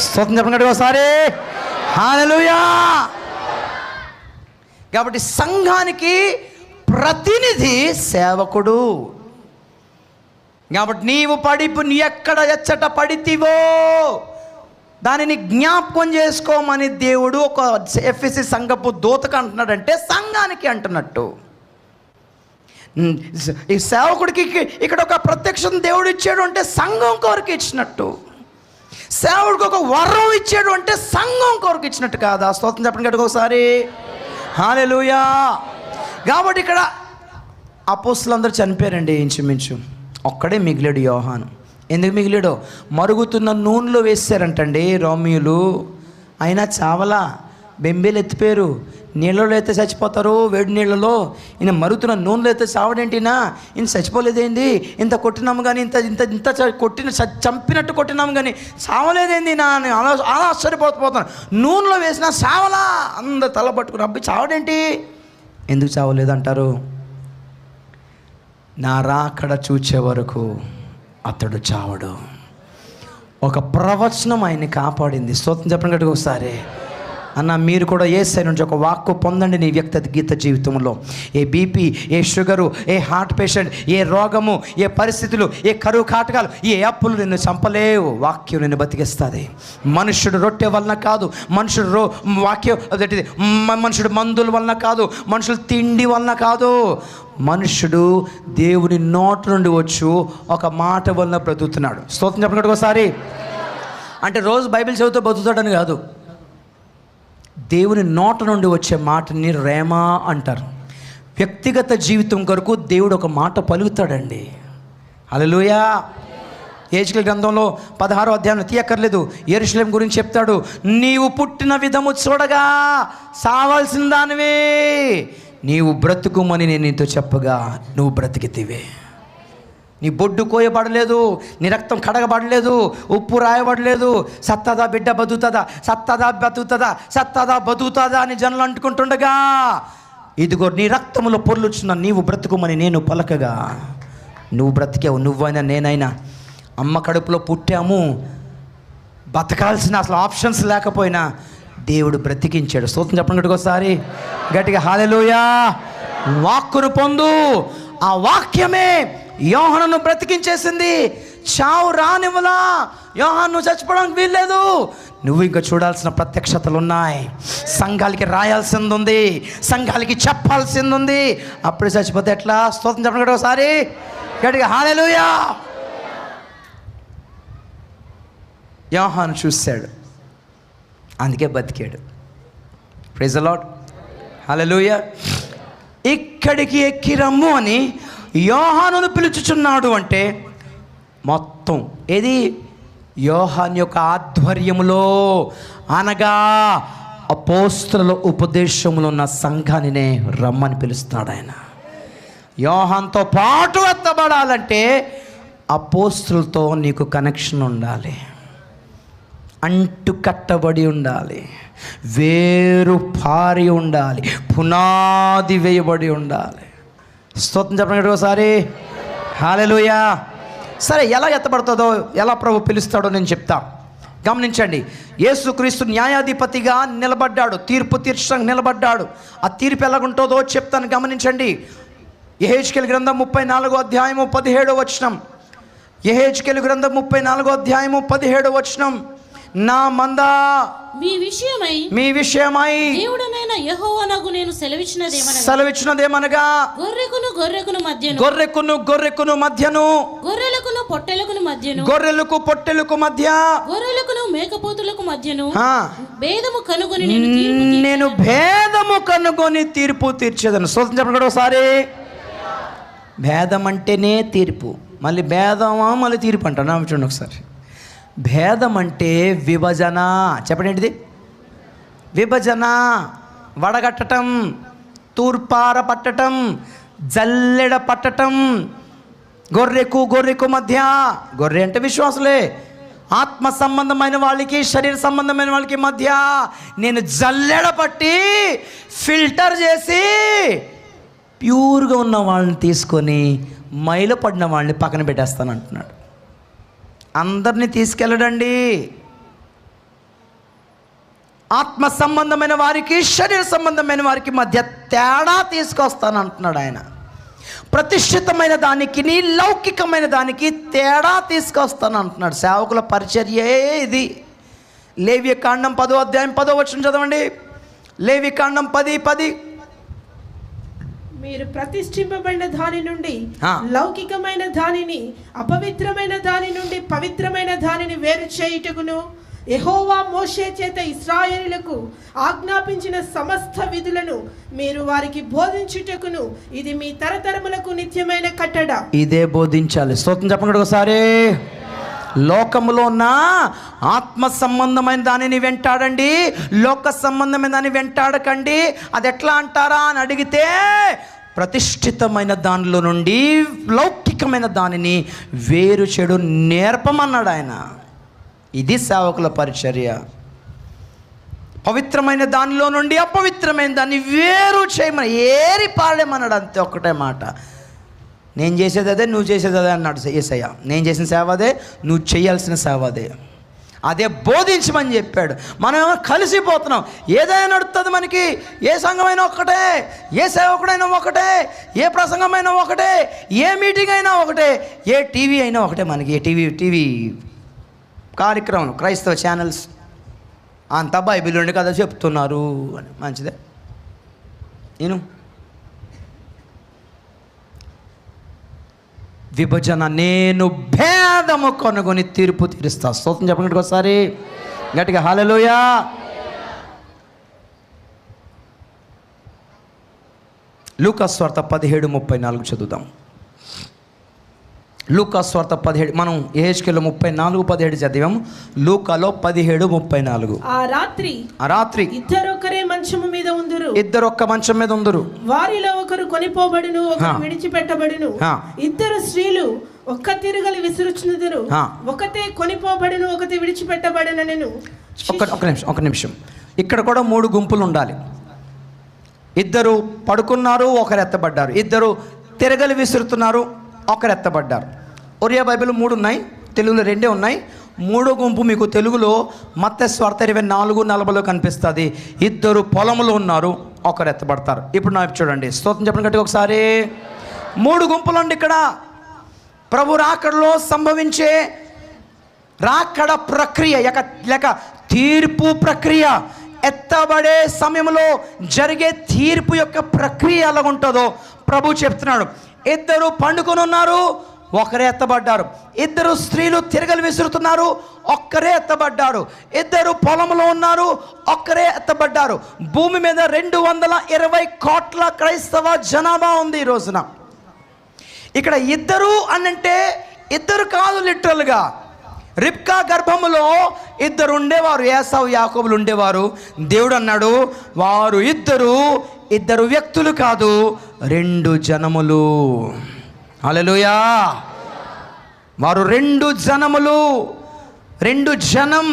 Speaker 1: స్తోత్రం చెప్పండి ఒకసారి. హల్లెలూయా. కాబట్టి సంఘానికి ప్రతినిధి సేవకుడు. కాబట్టి నీవు ఎక్కడ ఎచ్చట పడితివో దానిని జ్ఞాపకం చేసుకోమని దేవుడు ఒక ఎఫెసీ సంఘపు దూతకు అంటున్నాడంటే సంఘానికి అంటున్నట్టు. ఈ సేవకుడికి ఇక్కడ ఒక ప్రత్యక్షం దేవుడు ఇచ్చాడు అంటే సంఘం కొరకు ఇచ్చినట్టు. సేవకుడికి ఒక వరం ఇచ్చాడు అంటే సంఘం కొరకు ఇచ్చినట్టు కాదా? స్తోత్రం చెప్పండి గట్టిగా ఒకసారి. హల్లెలూయా. కాబట్టి ఇక్కడ అపోస్తలులందరూ చనిపోయారండి ఇంచుమించు. ఒక్కడే మిగిలాడు యోహాను. ఎందుకు మిగిలాడో? మరుగుతున్న నూనెలో వేసారంటండి రోమియోలు. అయినా చావలా, బెంబేలు ఎత్తిపోయారు. నీళ్ళలో అయితే చచ్చిపోతారు, వేడి నీళ్ళలో. ఈయన మరుగుతున్న నూనెలో అయితే చావడేంటినా? ఈయన చచ్చిపోలేదేంటి? ఇంత కొట్టినాము కానీ ఇంత ఇంత ఇంత కొట్టిన చంపినట్టు కొట్టినాము కానీ చావలేదేంటి నా అని అలా ఆశ్చర్యపోతున్నాను. నూనెలో వేసినా చావలా. అందరు తల పట్టుకుని అబ్బాయి చావడేంటి? ఎందుకు చావలేదు అంటారు? నా రాకడ చూచే వరకు అతడు చావడు. ఒక ప్రవచనం ఆయన్ని కాపాడింది. స్తోత్రం చెప్పండి గట్టిగా ఒకసారి. అన్న మీరు కూడా యేసయ్య నుంచి ఒక వాక్కు పొందండి నీ వ్యక్తిగత జీవితంలో. ఏ బీపీ, ఏ షుగరు, ఏ హార్ట్ పేషెంట్, ఏ రోగము, ఏ పరిస్థితులు, ఏ కరువు కాటకాలు, ఏ అప్పులు నిన్ను చంపలేవు. వాక్యం నిన్ను బతికిస్తుంది. మనుషుడు రొట్టె వలన కాదు, మనుషుడు మనుషుడు మందుల వలన కాదు, మనుషులు తిండి వలన కాదు, మనుషుడు దేవుని నోటి నుండి వచ్చు ఒక మాట వలన బ్రతుకుతున్నాడు. స్తోత్రం చెప్పినట్టు ఒకసారి. అంటే రోజు బైబిల్ చదువుతూ బతుకుతాడని కాదు, దేవుని నోట నుండి వచ్చే మాటని రేమా అంటారు. వ్యక్తిగత జీవితం కొరకు దేవుడు ఒక మాట పలుకుతాడండి. హల్లెలూయా. హెజ్కేలు గ్రంథంలో 16వ అధ్యాయం తీయక్కర్లేదు, యెరూషలేము గురించి చెప్తాడు. నీవు పుట్టిన విధము చూడగా సావాల్సిన దానివే, నీవు బ్రతుకుమని నేను నీతో చెప్పగా నువ్వు బ్రతికితివే. నీ బొడ్డు కోయబడలేదు, నీ రక్తం కడగబడలేదు, ఉప్పు రాయబడలేదు. సత్తదా బిడ్డ బతుకుతుందా, సత్తదా బతుకుతుందా, సత్తదా బతుకుతుందా అని జనులు అంటుకుంటుండగా ఇదిగో నీ రక్తములో పొర్లుచున్న నీవు బ్రతుకుమని నేను పలకగా నువ్వు బ్రతికావు. నువ్వైనా నేనైనా అమ్మ కడుపులో పుట్టాము, బతకాల్సిన అసలు ఆప్షన్స్ లేకపోయినా దేవుడు బ్రతికించాడు. స్తోత్రం చెప్పండి ఒకసారి గట్టిగా. హల్లెలూయా. వాక్కును పొందు. ఆ వాక్యమే యోహానును బ్రతికించేసింది. చావు రానివ్వలా. యోహాను చచ్చిపోవడానికి వీల్లేదు. నువ్వు ఇంకా చూడాల్సిన ప్రత్యక్షతలు ఉన్నాయి. సంఘాలకి రాయాల్సింది ఉంది, సంఘాలకి చెప్పాల్సింది ఉంది. అప్పుడు చచ్చిపోతే ఎట్లా? స్తోత్రం చెప్పండి ఒకసారి గట్టిగా. హల్లెలూయా. యోహాను చూశాడు, అందుకే బతికాడు. ప్రైజ్ ది లార్డ్, హల్లెలూయా. ఇక్కడికి ఎక్కి రమ్ము అని యోహానును పిలుచుచున్నాడు అంటే మొత్తం ఏది యోహాను యొక్క ఆధ్వర్యములో అనగా అపోస్తలుల ఉపదేశములో ఉన్న సంఘానినే రమ్మని పిలుస్తున్నాడు ఆయన. యోహానుతో పాటు ఎత్తబడాలంటే అపోస్తలులతో నీకు కనెక్షన్ ఉండాలి, అంటు కట్టబడి ఉండాలి, వేరు పారి ఉండాలి, పునాది వేయబడి ఉండాలి. స్తోత్రం చెప్పండి ఒకసారి, హల్లెలూయా. సరే, ఎలా ఎత్తబడుతుందో, ఎలా ప్రభు పిలుస్తాడో నేను చెప్తా. గమనించండి, యేసుక్రీస్తు న్యాయాధిపతిగా నిలబడ్డాడు, తీర్పు తీర్చడానికి నిలబడ్డాడు. ఆ తీర్పు ఎలాగుంటుందో చెప్తాను, గమనించండి. యెహెజ్కేలు గ్రంథం 34వ అధ్యాయము 17వ వచనం. యెహెజ్కేలు గ్రంథం 34వ అధ్యాయము 17వ వచనం. నా మంద
Speaker 4: మీ విషయమై దేవుడనైన యెహోవానగు నేను సెలవిచ్చినదేమనగా గొర్రెకును మధ్యను గొర్రెలకు పొట్టెలకు మధ్య గొర్రెలకును మేకపోతులకు మధ్యను భేదము కనుగొని
Speaker 1: నేను భేదము కనుగొని తీర్పు తీర్చేదను. స్తోత్రం చెప్పండి ఒకసారి. భేదం అంటేనే తీర్పు, మళ్ళీ భేదమా మళ్ళీ తీర్పు అంటాను. చూడండి ఒకసారి. భేదం అంటే విభజన. చెప్పండి ఏంటిది? విభజన, వడగట్టడం, తూర్పార పట్టడం, జల్లెడ పట్టడం. గొర్రెకు మధ్య, గొర్రె అంటే విశ్వాసులే, ఆత్మ సంబంధమైన వాళ్ళకి శరీర సంబంధమైన వాళ్ళకి మధ్య నేను జల్లెడ పట్టి ఫిల్టర్ చేసి ప్యూర్గా ఉన్న వాళ్ళని తీసుకొని మైల పడిన వాళ్ళని పక్కన పెట్టేస్తాను అంటున్నాడు. అందరినీ తీసుకెళ్ళడండి. ఆత్మ సంబంధమైన వారికి శరీర సంబంధమైన వారికి మధ్య తేడా తీసుకొస్తాను అంటున్నాడు ఆయన. ప్రతిష్ఠితమైన దానికి లౌకికమైన దానికి తేడా తీసుకొస్తాను అంటున్నాడు. సేవకుల పరిచర్యే ఇది. లేవియకాండం 10వ అధ్యాయం 10వ వచనం చదవండి. లేవియకాండం 10:10.
Speaker 3: మీరు ప్రతిష్ఠింపబడిన దాని నుండి లౌకికమైన దానిని, అపవిత్రమైన దాని నుండి పవిత్రమైన దానిని వేరు చేయుటకును యెహోవా మోషే చేత ఇశ్రాయేలీయులకు ఆజ్ఞాపించిన సమస్త విధులను మీరు వారికి బోధించుటకును ఇది మీ తరతరములకు నిత్యమైన కట్టడ. ఇదే బోధించాలి. స్తోత్రం చెప్పండి ఒకసారి. లోకములో ఉన్న ఆత్మ సంబంధమైన దానిని వెంటాడండి, లోక సంబంధమైన దాన్ని వెంటాడకండి. అది ఎట్లా అంటారా అని అడిగితే, ప్రతిష్ఠితమైన దానిలో నుండి లౌకికమైన దానిని వేరు చెడు నేర్పమన్నాడు ఆయన. ఇది సేవకుల పరిచర్య. పవిత్రమైన దానిలో నుండి అపవిత్రమైన దాన్ని వేరు చేయమని, ఏరి పాడేమన్నాడు. అంతే, ఒక్కటే మాట. నేను చేసేది అదే, నువ్వు చేసేది అదే అన్నాడు యేసయ్య. నేను చేసిన సేవ అదే, నువ్వు చేయాల్సిన సేవ అదే. అదే బోధించమని చెప్పాడు. మనం ఏమో కలిసిపోతున్నాం. ఏదైనా నడుస్తుంది మనకి. ఏ సంఘమైనా ఒకటే, ఏ సేవకుడైనా ఒకటే, ఏ ప్రసంగమైనా ఒకటే, ఏ మీటింగ్ అయినా ఒకటే, ఏ టీవీ అయినా ఒకటే మనకి. ఏ టీవీ కార్యక్రమం, క్రైస్తవ ఛానల్స్ అంతా బైబిల్ ఉండి కదా చెప్తున్నారు అని. మంచిదే. విభజన, నేను భేదము కనుగొని తీర్పు తీరుస్తా. స్తోత్రం చెప్పండి ఒకసారి గట్టిగా, హల్లెలూయా. లూకా సువార్త 17:34 చదువుదాం. లూకా సువార్త 17, మనం యెహెజ్కేలు 34:17 చదివాము. లూకాలో 17:34. ఆ రాత్రి ఇద్దరొక్కరే మంచము మీద ఉందురు.
Speaker 1: ఇద్దరు ఒక్క మంచం మీద ఉందురు.
Speaker 3: వారిలో ఒకరు కొనిపోబడును, ఒకరు విడిచిపెట్టబడును. ఇద్దరు స్త్రీలు ఒక్క తిరుగలి విసురుచునుదురు. ఒకతే కొనిపోబడును, ఒకతే విడిచిపెట్టబడునను.
Speaker 1: ఒక నిమిషం. ఇక్కడ కూడా 3 గుంపులు ఉండాలి. ఇద్దరు పడుకున్నారు, ఒకరు ఎత్తబడ్డారు. ఇద్దరు తిరగలి విసురుతున్నారు, ఒకరు ఎత్తబడ్డారు. ఒరియా బైబిల్ 3 ఉన్నాయి, తెలుగులో 2 ఉన్నాయి. 3వ గుంపు మీకు తెలుగులో మత్తయి సువార్త 24:40 కనిపిస్తుంది. ఇద్దరు పొలంలో ఉన్నారు, ఒకరు ఎత్తబడతారు. ఇప్పుడు నాకు చూడండి. స్తోత్రం చెప్పండి గట్టిగా ఒకసారి. 3 గుంపులు అండి ఇక్కడ. ప్రభు రాకడలో సంభవించే రాకడ ప్రక్రియ లేక తీర్పు ప్రక్రియ, ఎత్తబడే సమయంలో జరిగే తీర్పు యొక్క ప్రక్రియ ఎలా ఉంటుందో ప్రభు చెప్తున్నాడు. ఇద్దరు పండుకొని ఉన్నారు, ఒకరే ఎత్తబడ్డారు. 2 స్త్రీలు తిరగలు విసురుతున్నారు, ఒక్కరే ఎత్తబడ్డారు. 2 పొలంలో ఉన్నారు, ఒక్కరే ఎత్తబడ్డారు. భూమి మీద 220 కోట్ల క్రైస్తవ జనాభా ఉంది ఈ రోజున. ఇక్కడ 2 అనంటే 2 కాదు, లిటరల్గా రిబ్కా గర్భములో 2 ఉండేవారు, ఏసావు యాకోబులు ఉండేవారు. దేవుడు అన్నాడు, వారు 2 వ్యక్తులు కాదు, 2 జనములు. హల్లెలూయా. వారు 2 జనములు, 2 జనం,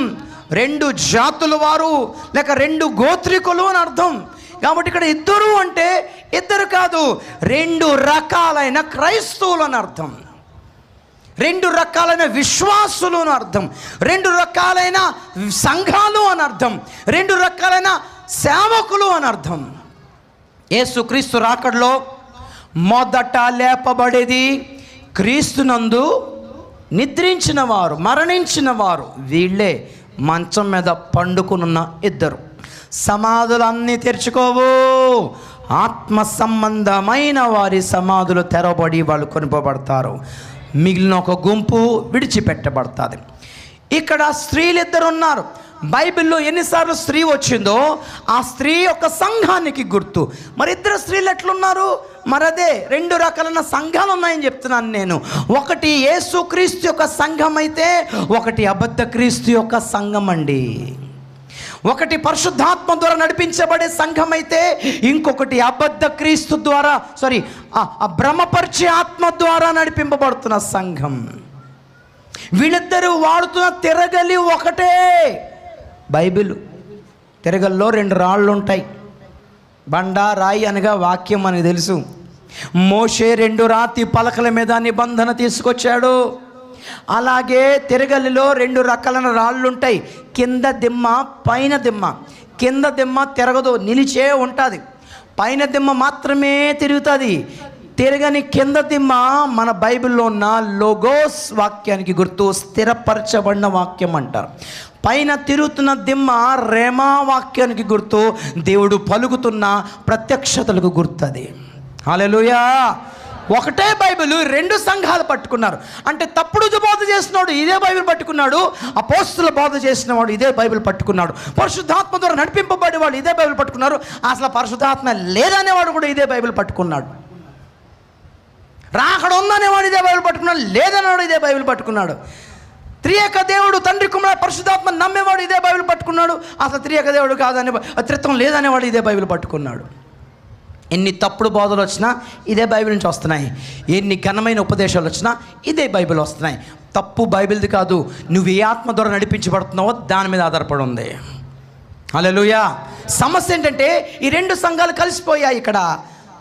Speaker 1: 2 జాతులు వారు, లేక 2 గోత్రికులు అని అర్థం. కాబట్టి ఇక్కడ 2 అంటే 2 కాదు, 2 రకాలైన క్రైస్తవులు అని అర్థం, 2 రకాలైన విశ్వాసులు అని అర్థం, 2 రకాలైన సంఘాలు అని అర్థం, 2 రకాలైన సేవకులు అని అర్థం. యేసుక్రీస్తు రాకడలో మొదట లేపబడేది క్రీస్తునందు నిద్రించిన వారు, మరణించిన వారు. వీళ్ళే మంచం మీద పండుకునున్న 2. సమాధులు అన్నీ తెరుచుకోవు, ఆత్మ సంబంధమైన వారి సమాధులు తెరవబడి వాళ్ళు కొనిపోబడతారు. మిగిలిన ఒక గుంపు విడిచిపెట్టబడుతుంది. ఇక్కడ స్త్రీలు 2 ఉన్నారు. బైబిల్లో ఎన్నిసార్లు స్త్రీ వచ్చిందో ఆ స్త్రీ యొక్క సంఘానికి గుర్తు. మరి 2 స్త్రీలు ఎట్లున్నారు? మరి అదే 2 రకాలైన సంఘాలు ఉన్నాయని చెప్తున్నాను నేను. ఒకటి యేసుక్రీస్తు యొక్క సంఘం అయితే, ఒకటి అబద్ధ క్రీస్తు యొక్క సంఘం అండి. ఒకటి పరిశుద్ధాత్మ ద్వారా నడిపించబడే సంఘం అయితే, ఇంకొకటి అబద్ధ క్రీస్తు ద్వారా భ్రమపరిచే ఆత్మ ద్వారా నడిపింపబడుతున్న సంఘం. వీళ్ళిద్దరూ వాడుతున్న తిరగలి ఒకటే. బైబిల్ తిరగల్లో 2 రాళ్ళు ఉంటాయి. బండ, రాయి అనగా వాక్యం అని తెలుసు. మోషే 2 రాతి పలకల మీద నిబంధన తీసుకొచ్చాడు. అలాగే తిరగలిలో 2 రకాలైన రాళ్ళు ఉంటాయి. కింద దిమ్మ, పైన దిమ్మ. కింద దిమ్మ తిరగదు, నిలిచే ఉంటుంది. పైన దిమ్మ మాత్రమే తిరుగుతుంది. తిరగని కింద దిమ్మ మన బైబిల్లో ఉన్న లోగోస్ వాక్యానికి గుర్తు, స్థిరపరచబడిన వాక్యం అంటారు. పైన తిరుగుతున్న దిమ్మ రేమా వాక్యానికి గుర్తు, దేవుడు పలుకుతున్న ప్రత్యక్షతలకు గుర్తది. హల్లెలూయా. ఒకటే బైబిల్ 2 సంఘాలు పట్టుకున్నారు. అంటే తప్పుడు బోధ చేసినవాడు ఇదే బైబిల్ పట్టుకున్నాడు, అపోస్తుల బోధ చేసినవాడు ఇదే బైబిల్ పట్టుకున్నాడు, పరిశుద్ధాత్మ ద్వారా నడిపింపబడేవాడు ఇదే బైబిల్ పట్టుకున్నారు, అసలు పరిశుద్ధాత్మ లేదనేవాడు కూడా ఇదే బైబిల్ పట్టుకున్నాడు, రాకడ ఉందనేవాడు ఇదే బైబిల్ పట్టుకున్నాడు, లేదనేవాడు ఇదే బైబిల్ పట్టుకున్నాడు, త్రియేక దేవుడు తండ్రి కుమార పరిశుద్ధాత్మ నమ్మేవాడు ఇదే బైబిల్ పట్టుకున్నాడు, అసలు త్రియేక దేవుడు కాదనే, త్రిత్వం లేదనేవాడు ఇదే బైబిల్ పట్టుకున్నాడు. ఎన్ని తప్పుడు బోధలు వచ్చినా ఇదే బైబిల్ నుంచి వస్తున్నాయి, ఎన్ని ఘనమైన ఉపదేశాలు వచ్చినా ఇదే బైబిల్ వస్తున్నాయి. తప్పు బైబిల్ది కాదు, నువ్వు ఏ ఆత్మ ద్వారా నడిపించబడుతున్నావో దాని మీద ఆధారపడి ఉంది. హల్లెలూయా. సమస్య ఏంటంటే ఈ 2 సంఘాలు కలిసిపోయాయి. ఇక్కడ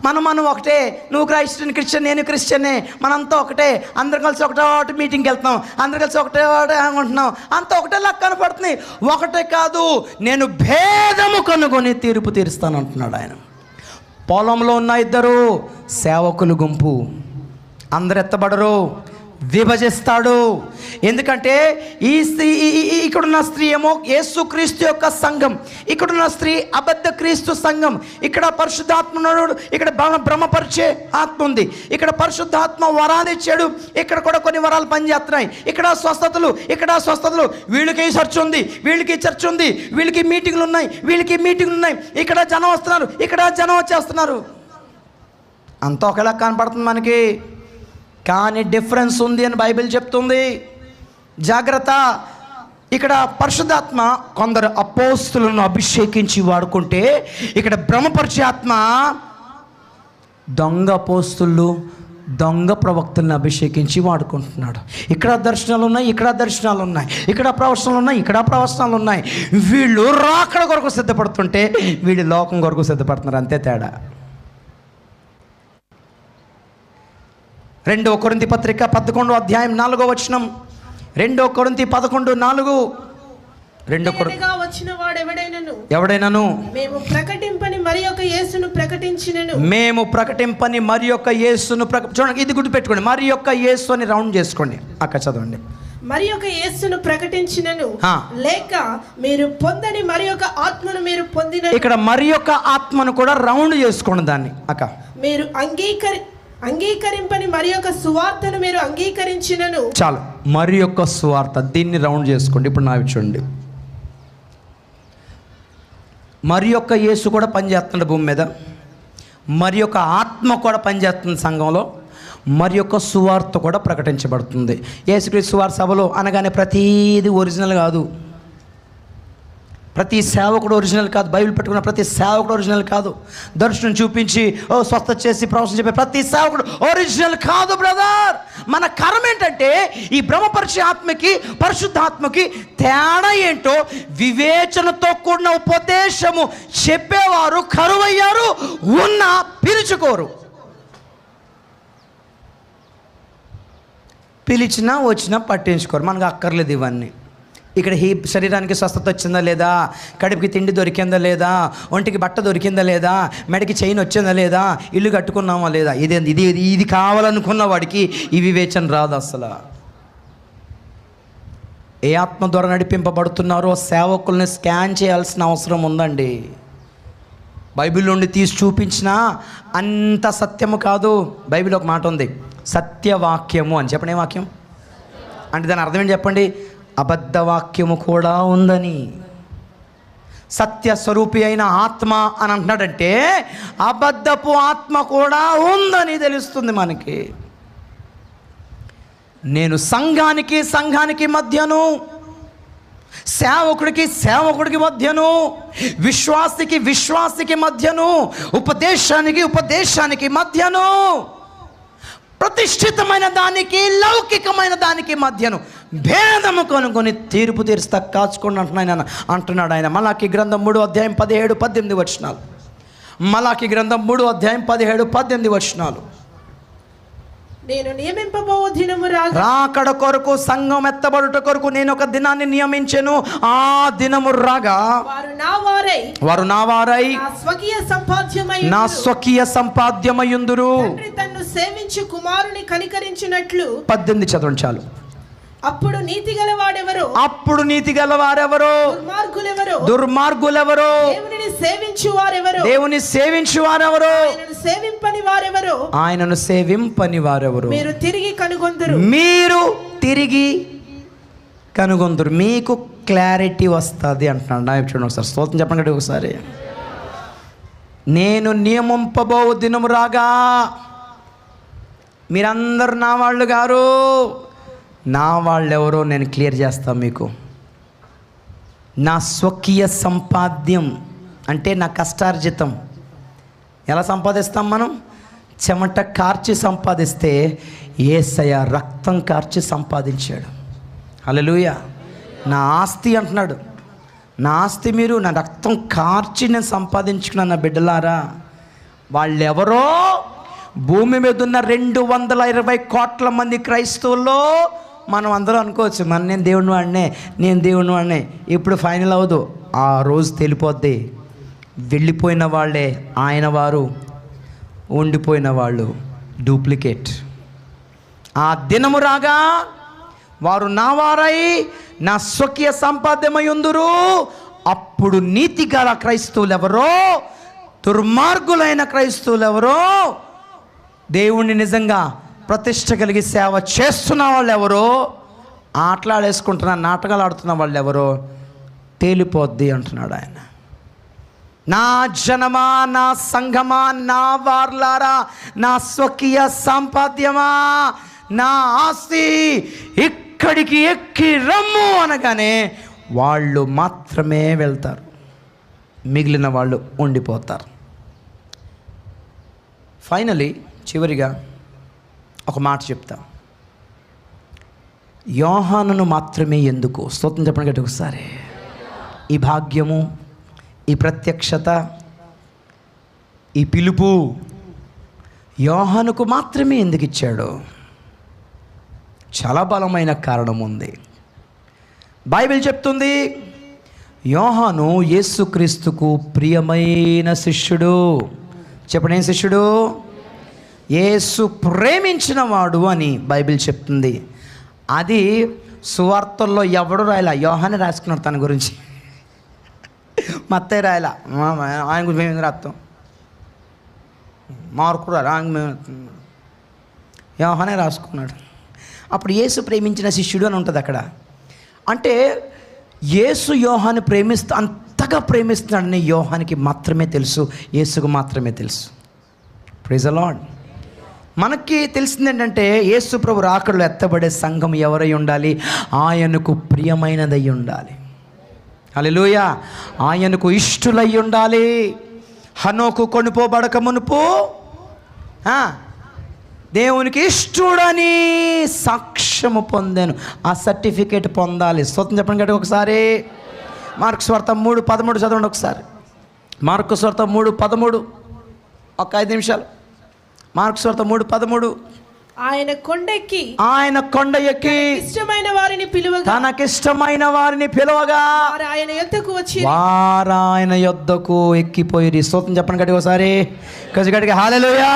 Speaker 1: మనం ఒకటే, నువ్వు క్రిస్టియన్ నేను క్రిస్టియనే, మనంతా ఒకటే, అందరం కలిసి ఒకటే మీటింగ్కి వెళ్తున్నాం, అందరం కలిసి ఒకటే ఉంటున్నాం, అంతా ఒకటే లాగా కనపడుతుంది. ఒకటే కాదు, నేను భేదము కనుగొని తీర్పు తీరుస్తాను అంటున్నాడు ఆయన. పొలంలో ఉన్న 2 సేవకులు గుంపు, అందరు ఎత్తబడరు, విభజిస్తాడు. ఎందుకంటే ఇక్కడున్న స్త్రీ ఏమో యేసుక్రీస్తు యొక్క సంఘం, ఇక్కడున్న స్త్రీ అబద్ధ క్రీస్తు సంఘం. ఇక్కడ పరిశుద్ధాత్మ ఉన్నాడు, ఇక్కడ భ్రమపరిచే ఆత్మ ఉంది. ఇక్కడ పరిశుద్ధాత్మ వరాలు ఇచ్చాడు, ఇక్కడ కూడా కొన్ని వరాలు పనిచేస్తున్నాయి. ఇక్కడ స్వస్థతలు, వీళ్ళకి చర్చ్ ఉంది, వీళ్ళకి చర్చ్ ఉంది, వీళ్ళకి మీటింగ్లు ఉన్నాయి, వీళ్ళకి మీటింగ్లు ఉన్నాయి, ఇక్కడ జనం వస్తున్నారు, ఇక్కడ జనం వచ్చేస్తున్నారు. అంతా ఒకేలా కనపడుతుంది మనకి, కానీ డిఫరెన్స్ ఉంది అని బైబిల్ చెప్తుంది. జాగ్రత్త. ఇక్కడ పరిశుద్ధాత్మ కొందరు అపోస్తులను అభిషేకించి వాడుకుంటే, ఇక్కడ బ్రహ్మపరిచే ఆత్మ దొంగ అపోస్తులు, దొంగ ప్రవక్తలను అభిషేకించి వాడుకుంటున్నాడు. ఇక్కడ దర్శనాలు ఉన్నాయి, ఇక్కడ దర్శనాలు ఉన్నాయి, ఇక్కడ ప్రవచనాలు ఉన్నాయి, ఇక్కడ ప్రవచనాలు ఉన్నాయి. వీళ్ళు రాకడ కొరకు సిద్ధపడుతుంటే వీళ్ళు లోకం కొరకు సిద్ధపడుతున్నారు, అంతే తేడా. 2 కొరింథీ పత్రిక 11వ అధ్యాయం 4వ వచనం. 2 కొరింథీ 11:4.
Speaker 3: వచ్చిన వాడు
Speaker 1: ఎవడైనాను
Speaker 3: మేము ప్రకటింపని మరి ఒక యేసును
Speaker 1: చూడండి, ఇది గుర్తుపెట్టుకోండి, మరి యొక్క యేసు అని రౌండ్ చేసుకోండి. అక్కడ చదవండి.
Speaker 3: మరి ఒక యేసును ప్రకటించినను, లేక మీరు పొందని మరి ఒక ఆత్మను మీరు పొందిన.
Speaker 1: ఇక్కడ మరి యొక్క ఆత్మను కూడా రౌండ్ చేసుకోండి దాన్ని. అక్క మీరు
Speaker 3: అంగీకరింపని మరి యొక్క సువార్తను మీరు అంగీకరించినను.
Speaker 1: చాలు, మరి యొక్క సువార్త, దీన్ని రౌండ్ చేసుకోండి. ఇప్పుడు నా చూడండి, మరి యొక్క యేసు కూడా పనిచేస్తున్నాడు భూమి మీద, మరి యొక్క ఆత్మ కూడా పనిచేస్తుంది సంఘంలో, మరి యొక్క సువార్త కూడా ప్రకటించబడుతుంది. యేసుక్రీస్తు సువార్త సభలో అనగానే ప్రతీది ఒరిజినల్ కాదు, ప్రతి సేవకుడు ఒరిజినల్ కాదు, బైబిల్ పెట్టుకున్న ప్రతి సేవకుడు ఒరిజినల్ కాదు, దర్శనం చూపించి స్వస్థత చేసి ప్రవచనం చెప్పే ప్రతి సేవకుడు ఒరిజినల్ కాదు బ్రదర్. మన కర్మ ఏంటంటే ఈ బ్రహ్మపరిచే ఆత్మకి పరిశుద్ధాత్మకి తేడా ఏంటో వివేచనతో కూడిన ఉపదేశము చెప్పేవారు కరువయ్యారు, ఉన్న పిలుచుకోరు. పిలిచినా వచ్చినా పట్టించుకోరు, మనకు అక్కర్లేదు ఇవన్నీ. ఇక్కడ శరీరానికి స్వస్థత వచ్చిందా లేదా, కడుపుకి తిండి దొరికిందా లేదా, ఒంటికి బట్ట దొరికిందా లేదా, మెడకి చైన్ వచ్చిందా లేదా, ఇల్లు కట్టుకున్నామా లేదా, ఇది కావాలనుకున్న వాడికి ఈ వివేచన రాదు అసలు. ఏ ఆత్మ ద్వారా నడిపింపబడుతున్నారో సేవకుల్ని స్కాన్ చేయాల్సిన అవసరం ఉందండి. బైబిల్ నుండి తీసి చూపించినా అంత సత్యము కాదు. బైబిల్ ఒక మాట ఉంది, సత్యవాక్యము అని. చెప్పండి, ఏ వాక్యం అంటే దాని అర్థం ఏంటి చెప్పండి? అబద్ధవాక్యము కూడా ఉందని. సత్యస్వరూపి అయిన ఆత్మ అని అంటున్నాడంటే అబద్ధపు ఆత్మ కూడా ఉందని తెలుస్తుంది మనకి. నేను సంఘానికి మధ్యను, సేవకుడికి మధ్యను, విశ్వాసికి మధ్యను, ఉపదేశానికి మధ్యను, ప్రతిష్ఠితమైన దానికి లౌకికమైన దానికి మధ్యను భేదము కనుకొని తీర్పు తీరుస్తా కాచుకోండి అంటున్నాడు ఆయన. మలాకి గ్రంథం 3:17-18 వచనాలు. మలాకి గ్రంథం 3:17-18 వచనాలు.
Speaker 3: నేను నియమింపబో దినము
Speaker 1: రాకడ కొరకు, సంఘం ఎత్తబడుట కొరకు నేను ఒక దినాన్ని నియమించెను. ఆ దినము రాగా వారు నా వారై నా స్వకీయ సంపాద్యమయుందురు.
Speaker 3: తన్ను సేవించు కుమారుని కనికరించినట్లు. 18
Speaker 1: చదవండి చాలు.
Speaker 3: అప్పుడు నీతి గలవారెవరో,
Speaker 1: దుర్మార్గులెవరో, దేవుని సేవించు వారెవరో, ఆయనను సేవింపని వారెవరో, మీరు తిరిగి కనుగొందురు. మీకు క్లారిటీ వస్తుంది అంటున్నాడు. నా చూడండి ఒకసారి, స్తోత్రం చెప్పండి ఒకసారి. నేను నియమింపబో దినము రాగా, మీరందరూ నా వాళ్ళు గారు, నా వాళ్ళు ఎవరో నేను క్లియర్ చేస్తాను మీకు. నా స్వకీయ సంపాద్యం అంటే నా కష్టార్జితం. ఎలా సంపాదిస్తాం మనం? చెమట కార్చి సంపాదిస్తే యేసయ్య రక్తం కార్చి సంపాదించాడు. హల్లెలూయా. నా ఆస్తి అంటున్నాడు, నా ఆస్తి మీరు, నా రక్తం కార్చి నేను సంపాదించుకున్న నా బిడ్డలారా. వాళ్ళెవరో భూమి మీద ఉన్న 220 కోట్ల మంది క్రైస్తవుల్లో మనం అందరూ అనుకోవచ్చు, నేను దేవుని వాడినే. ఇప్పుడు ఫైనల్ అవ్వదు, ఆ రోజు తెలిపోద్ది. వెళ్ళిపోయిన వాళ్ళే ఆయన వారు, ఉండిపోయిన వాళ్ళు డూప్లికేట్. ఆ దినము రాగా వారు నా వారై నా స్వకీయ సంపాద్యమయుందురు. అప్పుడు నీతి గల క్రైస్తవులు ఎవరో, దుర్మార్గులైన క్రైస్తవులు ఎవరో, దేవుణ్ణి నిజంగా ప్రతిష్ట కలిగి సేవ చేస్తున్న వాళ్ళు ఎవరో, ఆటలాడేసుకుంటున్న నాటకాలు ఆడుతున్న వాళ్ళు ఎవరో తేలిపోద్ది అంటున్నాడు ఆయన. నా జనమా, నా సంఘమా, నా వార్లారా, నా స్వకీయ సంపాద్యమా, నా ఆస్తి ఇక్కడికి ఎక్కి రమ్ము అనగానే వాళ్ళు మాత్రమే వెళ్తారు, మిగిలిన వాళ్ళు ఉండిపోతారు. ఫైనలీ చివరిగా ఒక మాట చెప్తా. యోహానును మాత్రమే ఎందుకు? స్తోత్రం చెప్పండి గట్టి ఒకసారి. ఈ భాగ్యము, ఈ ప్రత్యక్షత, ఈ పిలుపు యోహానుకు మాత్రమే ఎందుకు ఇచ్చాడు? చాలా బలమైన కారణం ఉంది. బైబిల్ చెప్తుంది, యోహాను యేసుక్రీస్తుకు ప్రియమైన శిష్యుడు. చెప్పండి, ఏం శిష్యుడు? యేసు ప్రేమించిన వాడు అని బైబిల్ చెప్తుంది. అది సువార్తల్లో ఎవడు రాయలా, యోహానే రాసుకున్నాడు తన గురించి. మత్తయి రాయలా, ఆయన గురించి మేము రాస్తాం. మార్కు ఆయన యోహానే రాసుకున్నాడు. అప్పుడు యేసు ప్రేమించిన శిష్యుడు అని ఉంటుంది అక్కడ. అంటే యేసు యోహాను అంతగా ప్రేమిస్తున్నాడని యోహానికి మాత్రమే తెలుసు, యేసుకు మాత్రమే తెలుసు. Praise the lord. మనకి తెలిసింది ఏంటంటే యేసు ప్రభు రాకడలో ఎత్తబడే సంఘం ఎవరై ఉండాలి? ఆయనకు ప్రియమైనదై ఉండాలి. హల్లెలూయా. ఆయనకు ఇష్టులై ఉండాలి. హనోకు కొనుపోబడక మునుపు దేవునికి ఇష్టుడని సాక్ష్యము పొందాను. ఆ సర్టిఫికేట్ పొందాలి. స్తోత్రం చెప్పండి గట్టిగా ఒకసారి. మార్కు సువార్త 3:13 చదవండి ఒకసారి. మార్కు సువార్త 3:13, ఒక 5 నిమిషాలు. మార్కు సువార్త 3:13.
Speaker 3: ఆయన కొండ ఎక్కి ఇష్టమైన వారిని పిలువగా,
Speaker 1: తనకిష్టమైన వారిని పిలువగా
Speaker 3: వారు ఆయన యొద్దకు
Speaker 1: ఎక్కిపోయి. స్తోత్రం చెప్పండి గట్టిగా ఒకసారి. గట్టిగా హల్లెలూయా.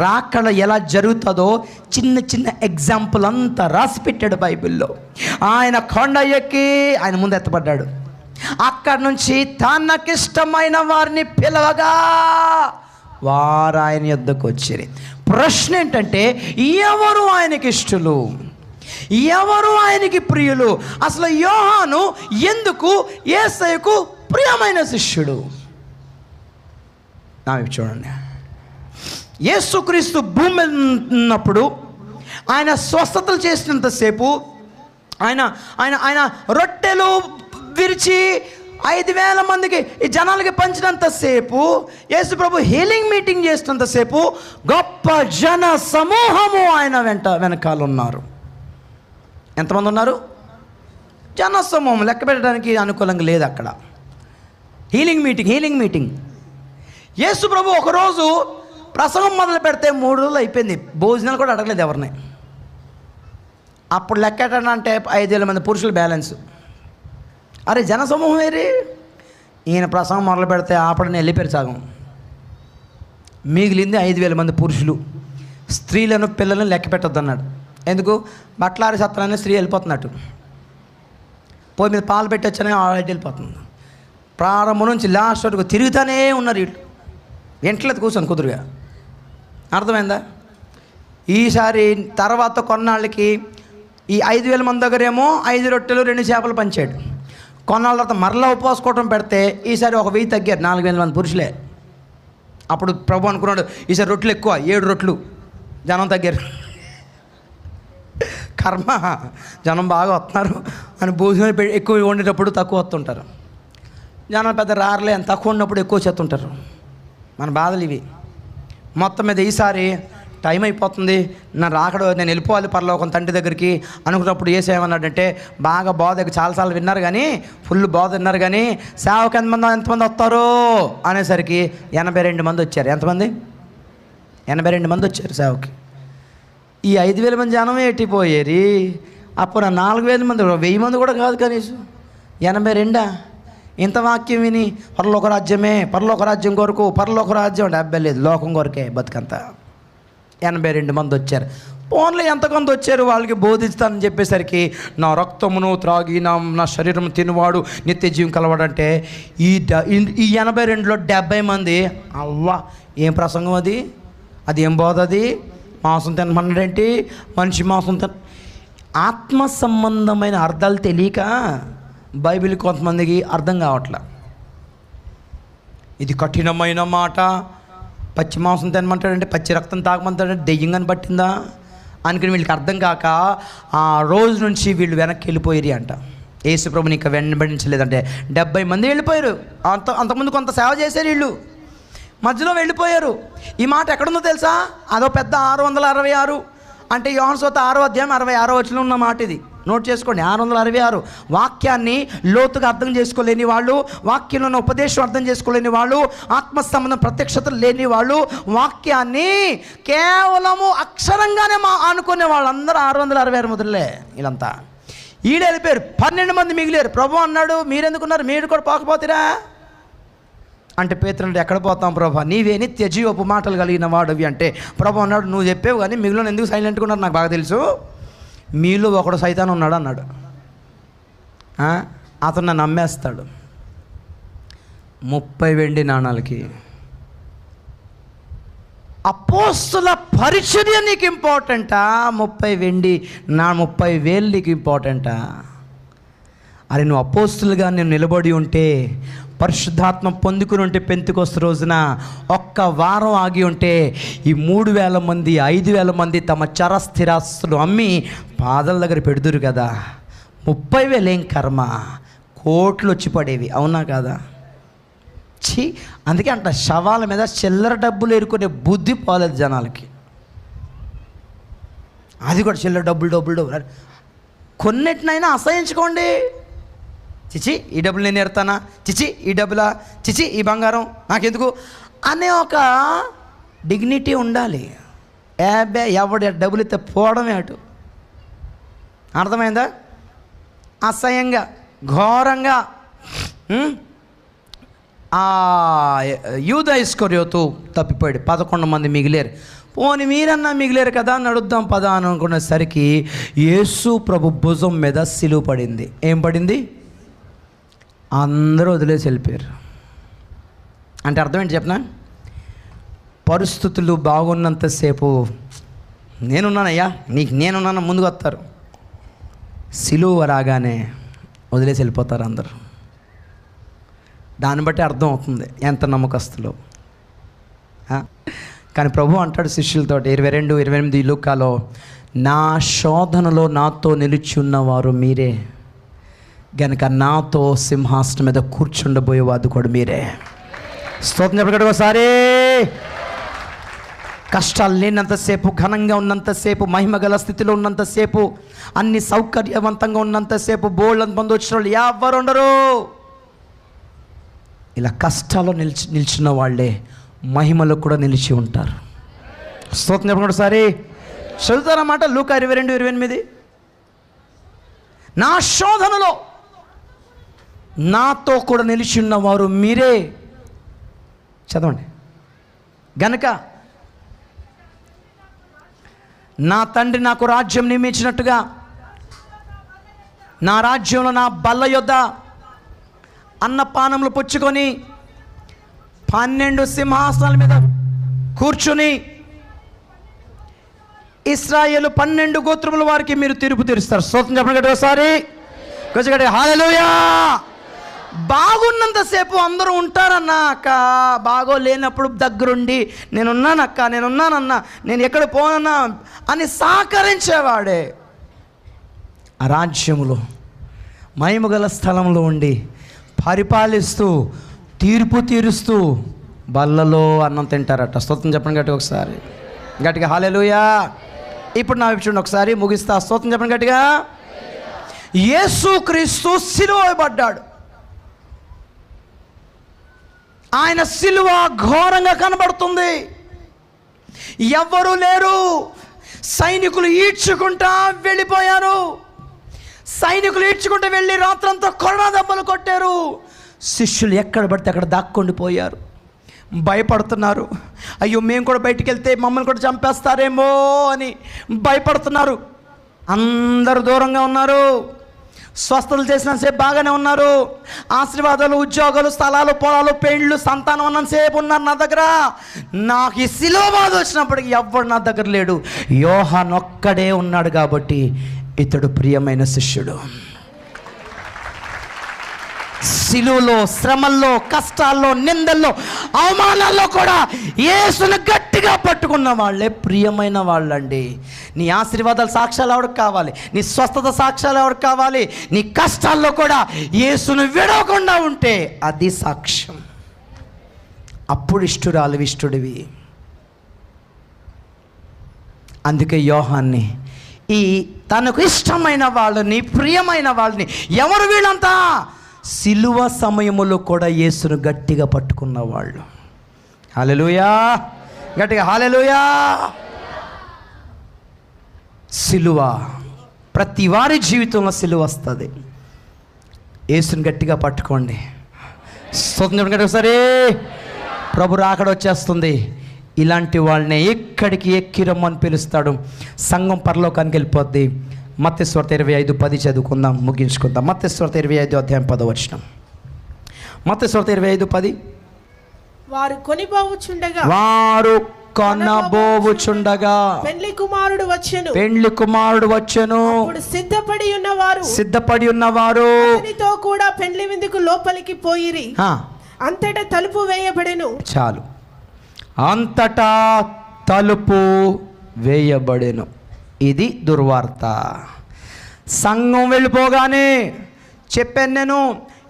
Speaker 1: రాకడ ఎలా జరుగుతుందో చిన్న చిన్న ఎగ్జాంపుల్ అంతా రాసి పెట్టాడు బైబిల్లో. ఆయన కొండ ఎక్కి ఆయన ముందు ఎత్తపడ్డాడు. అక్కడి నుంచి తనకిష్టమైన వారిని పిలవగా వారు ఆయన యొద్దకు వచ్చారు. ప్రశ్న ఏంటంటే ఎవరు ఆయనకి ఇష్టలు, ఎవరు ఆయనకి ప్రియులు? అసలు యోహాను ఎందుకు యేసయ్యకు ప్రియమైన శిష్యుడు? నా చూడండి. యేసుక్రీస్తు భూమి మీద ఉన్నప్పుడు ఆయన స్వస్థతలు చేసినంతసేపు, ఆయన ఆయన ఆయన రొట్టెలు విరిచి 5,000 మందికి ఈ జనాలకి పంచినంతసేపు, యేసు ప్రభు హీలింగ్ మీటింగ్ చేసినంతసేపు గొప్ప జన సమూహము ఆయన వెనకాల ఉన్నారు. ఎంతమంది ఉన్నారు? జన సమూహం. లెక్క పెట్టడానికి అనుకూలంగా లేదు అక్కడ. Healing meeting. యేసు ప్రభు ఒకరోజు ప్రసంగం మొదలు పెడితే 3 రోజులు అయిపోయింది. భోజనాలు కూడా అడగలేదు ఎవరిని. అప్పుడు లెక్కటంటే 5,000 మంది పురుషులు బ్యాలెన్స్. అరే జనసమూహం ఏరి. ఈయన ప్రసంగం మొదలు పెడితే ఆపడని వెళ్ళిపోయారు సగం. మిగిలింది 5,000 మంది పురుషులు. స్త్రీలను పిల్లలను లెక్క పెట్టొద్దు అన్నాడు. ఎందుకు? బట్టలారి సత్రాన్ని స్త్రీ వెళ్ళిపోతున్నట్టు. పోయి మీద పాలు పెట్టొచ్చని ఆల్రెడీ వెళ్ళిపోతుంది. ప్రారంభం నుంచి లాస్ట్ వరకు తిరుగుతూనే ఉన్నారు వీళ్ళు. ఎంట్లేదు కూర్చొని కుదురుగా. అర్థమైందా? ఈసారి తర్వాత కొన్నాళ్ళకి ఈ 5,000 మంది దగ్గరేమో 5 రొట్టెలు 2 చేపలు పంచాడు. కొన్నాళ్ళ తర్వాత మరలా ఉపవాసుకోవటం పెడితే ఈసారి 1,000 తగ్గారు. 4,000 మంది పురుషులే. అప్పుడు ప్రభు అనుకున్నాడు ఈసారి రొట్టెలు ఎక్కువ, 7 రొట్టెలు. జనం తగ్గారు. కర్మ, జనం బాగా వస్తున్నారు అని భోజనం ఎక్కువ వండేటప్పుడు తక్కువ వస్తుంటారు. జనం పెద్ద రారలే అని తక్కువ ఉన్నప్పుడు ఎక్కువ చేస్తుంటారు. మన బాధలు ఇవి. మొత్తం మీద ఈసారి టైం అయిపోతుంది, నా రాకడ, నేను వెళ్ళిపోవాలి పరలోకం తండ్రి దగ్గరికి అనుకున్నప్పుడు ఏమన్నాడంటే, బాగా బోధ చాలాసార్లు విన్నారు కానీ, ఫుల్ బోధ విన్నారు కానీ సేవకు ఎంతమంది వస్తారు అనేసరికి 82 మంది వచ్చారు. ఎంతమంది? 82 మంది వచ్చారు సేవకి. ఈ 5,000 మంది జనం ఎట్టిపోయారు. అప్పుడు 4,000 మంది, 1,000 మంది కూడా కాదు కనీసం. 82 ఇంత వాక్యం విని పరలోక రాజ్యం కొరకు, పరలోక రాజ్యం అంటే అబ్బలేదు, లోకం కొరకే బతుకంతా. 82 మంది వచ్చారు. ఫోన్లో ఎంతమంది వచ్చారు వాళ్ళకి బోధిస్తానని చెప్పేసరికి, నా రక్తమును త్రాగి నా శరీరం తినవాడు నిత్య జీవం కలవాడంటే ఈ 82లో 70 మంది అవ్వా ఏం ప్రసంగం అది ఏం బోధ, అది మాంసం తినమన్నాడేంటి, మనిషి మాంసం ఆత్మ సంబంధమైన అర్థాలు తెలియక బైబిల్ కొంతమందికి అర్థం కావట్లే. ఇది కఠినమైన మాట, పచ్చి మాంసం తినమంటాడంటే, పచ్చి రక్తం తాగమంటాడంటే దెయ్యంగాని పట్టిందా అనుకుని వీళ్ళకి అర్థం కాక ఆ రోజు నుంచి వీళ్ళు వెనక్కి వెళ్ళిపోయారు అంట. యేసు ప్రభుని ఇంకా వెంబడించలేదంటే 70 మంది వెళ్ళిపోయారు. అంతకుముందు కొంత సేవ చేశారు వీళ్ళు, మధ్యలో వెళ్ళిపోయారు. ఈ మాట ఎక్కడుందో తెలుసా? అదో పెద్ద 666 అంటే యోహాను సువార్త 6వ అధ్యాయం 66వ వచనంలో ఉన్న మాట ఇది. నోట్ చేసుకోండి. 666. వాక్యాన్ని లోతుగా అర్థం చేసుకోలేని వాళ్ళు, వాక్యంలో ఉన్న ఉపదేశం అర్థం చేసుకోలేని వాళ్ళు, ఆత్మ సంబంధం ప్రత్యక్షతలు లేని వాళ్ళు, వాక్యాన్ని కేవలము అక్షరంగానే అనుకునే వాళ్ళందరూ 666 మొదలే. వీళ్ళంతా ఈడ వెళ్ళిపోయారు. 12 మంది మిగిలేరు. ప్రభు అన్నాడు, మీరెందుకున్నారు, మీరు కూడా పోకపోతేరా అంటే పేతురు, ఎక్కడ పోతాం ప్రభు, నీవే నిత్య జీవపు మాటలు కలిగిన వాడవి అంటే, ప్రభు అన్నాడు, నువ్వు చెప్పేవు కానీ మిగిలిన ఎందుకు సైలెంట్గా ఉన్నారు నాకు బాగా తెలుసు, మీలో ఒకడు సైతాన్ ఉన్నాడు అన్నాడు. అతను నన్ను నమ్మేస్తాడు 30 వెండి నాణాలకి. అపోస్తుల పరిచర్య నీకు ఇంపార్టెంటా, 30 వెండి 30,000 నీకు ఇంపార్టెంటా? అరే నువ్వు అపోస్తులుగా నేను నిలబడి ఉంటే, పరిశుద్ధాత్మ పొందుకుని ఉంటే, పెంతెకొస్తు రోజున ఒక్క వారం ఆగి ఉంటే ఈ 3,000 మంది 5,000 మంది తమ చరస్థిరాస్తులు అమ్మి పాదాల దగ్గర పెడుదురు కదా. 30,000 ఏం కర్మ, కోట్లు వచ్చి పడేవి, అవునా కాదా? అందుకే అంట శవాల మీద చిల్లర డబ్బులు ఏరుకునే బుద్ధి పోలేదు జనాలకి. అది కూడా చిల్లర డబ్బులు కొన్నిటినైనా అసహించుకోండి. చిచి ఈ డబ్బులు నేను ఎడతానా, చిచి ఈ డబ్బులా, చిచి ఈ బంగారం నాకెందుకు అనే ఒక డిగ్నిటీ ఉండాలి. ఎవడు డబ్బులు ఇస్తే పోవడమే అటు. అర్థమైందా? అసహ్యంగా ఘోరంగా యూదా ఇస్కరియోతు తప్పిపోయాడు, 11 మంది మిగిలేరు. పోని మీరన్నా మిగిలేరు కదా నడుద్దాం పదా అని అనుకునేసరికి యేసు ప్రభు భుజం మీద సిలువ పడింది. ఏం పడింది? అందరూ వదిలేసి వెళ్ళిపోయారు. అంటే అర్థం ఏంటి చెప్పనా? పరిస్థితులు బాగున్నంతసేపు నేనున్నానయ్యా, నీకు నేనున్నాను ముందుకు వస్తారు. సిలువ రాగానే వదిలేసి వెళ్ళిపోతారు అందరూ. దాన్ని బట్టి అర్థం అవుతుంది ఎంత నమ్మకస్తులో. కానీ ప్రభు అంటాడు శిష్యులతో 22-28 లూకాలో, నా శోధనలో నాతో నిలిచి ఉన్నవారు మీరే గనుక నాతో సింహాసనం మీద కూర్చుండబోయేవాడు కూడా మీరే. స్తోత్రం చెప్పగలడు ఒకసారి. కష్టాలు లేనంతసేపు, ఘనంగా ఉన్నంతసేపు, మహిమగల స్థితిలో ఉన్నంతసేపు, అన్ని సౌకర్యవంతంగా ఉన్నంతసేపు బోల్డ్ మంది వచ్చిన వాళ్ళు ఎవరు ఉండరు. ఇలా కష్టాల్లో నిలిచిన వాళ్ళే మహిమలో కూడా నిలిచి ఉంటారు. స్తోత్రం చెప్పండి ఒకసారి. చదువుతారన్నమాట లూకా 22-28. నా శోధనలో నాతో కూడా నిలిచి ఉన్నవారు మీరే. చదవండి. గనక నా తండ్రి నాకు రాజ్యం నియమించినట్టుగా నా రాజ్యంలో నా బల్ల యొద్ద అన్నపానములు పుచ్చుకొని 12 సింహాసనాల మీద కూర్చుని ఇశ్రాయేలు 12 గోత్రముల వారికి మీరు తీర్పు తీరుస్తారు. స్తోత్రం చెప్పండి ఒకసారి. కొంచెం హల్లెలూయా. బాగున్నంతసేపు అందరూ ఉంటారన్నా అక్క, బాగోలేనప్పుడు దగ్గరుండి నేనున్నానక్క, నేనున్నానన్నా, నేను ఎక్కడ పోనన్నా అని సహకరించేవాడే ఆ రాజ్యములో మహిమగల స్థలంలో ఉండి పరిపాలిస్తూ తీర్పు తీరుస్తూ బల్లలో అన్నం తింటారట. స్తోత్రం చెప్పండి గట్టిగా ఒకసారి, గట్టిగా హల్లెలూయా. ఇప్పుడు నా చూడండి ఒకసారి ముగిస్తా. స్తోత్రం చెప్పండి గట్టిగా. యేసుక్రీస్తు సిలువ వేయబడ్డాడు. ఆయన సిలువ ఘోరంగా కనబడుతుంది. ఎవ్వరూ లేరు. సైనికులు ఈడ్చుకుంటా వెళ్ళిపోయారు. సైనికులు ఈడ్చుకుంటూ వెళ్ళి రాత్రంతా కొరడా దెబ్బలు కొట్టారు. శిష్యులు ఎక్కడ పడితే అక్కడ దాక్కొండిపోయారు, భయపడుతున్నారు. అయ్యో మేము కూడా బయటికి వెళ్తే మమ్మల్ని కూడా చంపేస్తారేమో అని భయపడుతున్నారు. అందరూ దూరంగా ఉన్నారు. స్వస్థతలు చేసినంతసేపు బాగానే ఉన్నారు. ఆశీర్వాదాలు, ఉద్యోగాలు, స్థలాలు, పొలాలు, పెండ్లు, సంతానం అన్నంతసేపు ఉన్నారు నా దగ్గర. నాకు ఈ సిలువ బాధ వచ్చినప్పటికీ ఎవ్వడు నా దగ్గర లేడు. యోహాను ఒక్కడే ఉన్నాడు కాబట్టి ఇతడు ప్రియమైన శిష్యుడు. సిలువలో, శ్రమల్లో, కష్టాల్లో, నిందల్లో, అవమానాల్లో కూడా యేసును గట్టిగా పట్టుకున్న వాళ్ళే ప్రియమైన వాళ్ళండి. నీ ఆశీర్వాదాలు సాక్ష్యాలు ఎవరికి కావాలి? నీ స్వస్థత సాక్ష్యాలు ఎవరికి కావాలి? నీ కష్టాల్లో కూడా యేసును విడవకుండా ఉంటే అది సాక్ష్యం. అప్పుడు ఇష్టురాలు ఇష్టుడివి. అందుకే యోహాన్ని ఈ తనకు ఇష్టమైన వాళ్ళని, ప్రియమైన వాళ్ళని, ఎవరు వీళ్ళంతా? సిలువ సమయములో కూడా యేసును గట్టిగా పట్టుకున్న వాళ్ళు. హల్లెలూయా, గట్టిగా హల్లెలూయా. సిలువ ప్రతి వారి జీవితంలో సిలువ వస్తుంది. యేసుని గట్టిగా పట్టుకోండి. స్తోత్రం సరే. ప్రభు రాకడ వచ్చేస్తుంది. ఇలాంటి వాళ్ళని ఎక్కడికి ఎక్కిరమ్మని పిలుస్తాడు. సంఘం పరలోకానికి వెళ్ళిపోద్ది. మత్తయి సువార్త 25:10 చదువుకుందాం, ముగించుకుందాం. మత్తయి సువార్త 25:10 మత్తయి సువార్త 25:10.
Speaker 3: వారు కొనిపోవచ్చుండగా
Speaker 1: కొనబోవుచుండగా
Speaker 3: పెండ్లి కుమారుడు వచ్చెను.
Speaker 1: పెండ్లి కుమారుడు వచ్చెను.
Speaker 3: అప్పుడు సిద్ధపడి
Speaker 1: ఉన్నవారు
Speaker 3: అతనితో కూడా పెండ్లి విందుకు లోపలికి పోయిరి. అంతటా తలుపు వేయబడెను.
Speaker 1: చాలు. అంతటా తలుపు వేయబడెను. ఇది దుర్వార్త. సంఘం వెళ్ళిపోగానే చెప్పాను నేను,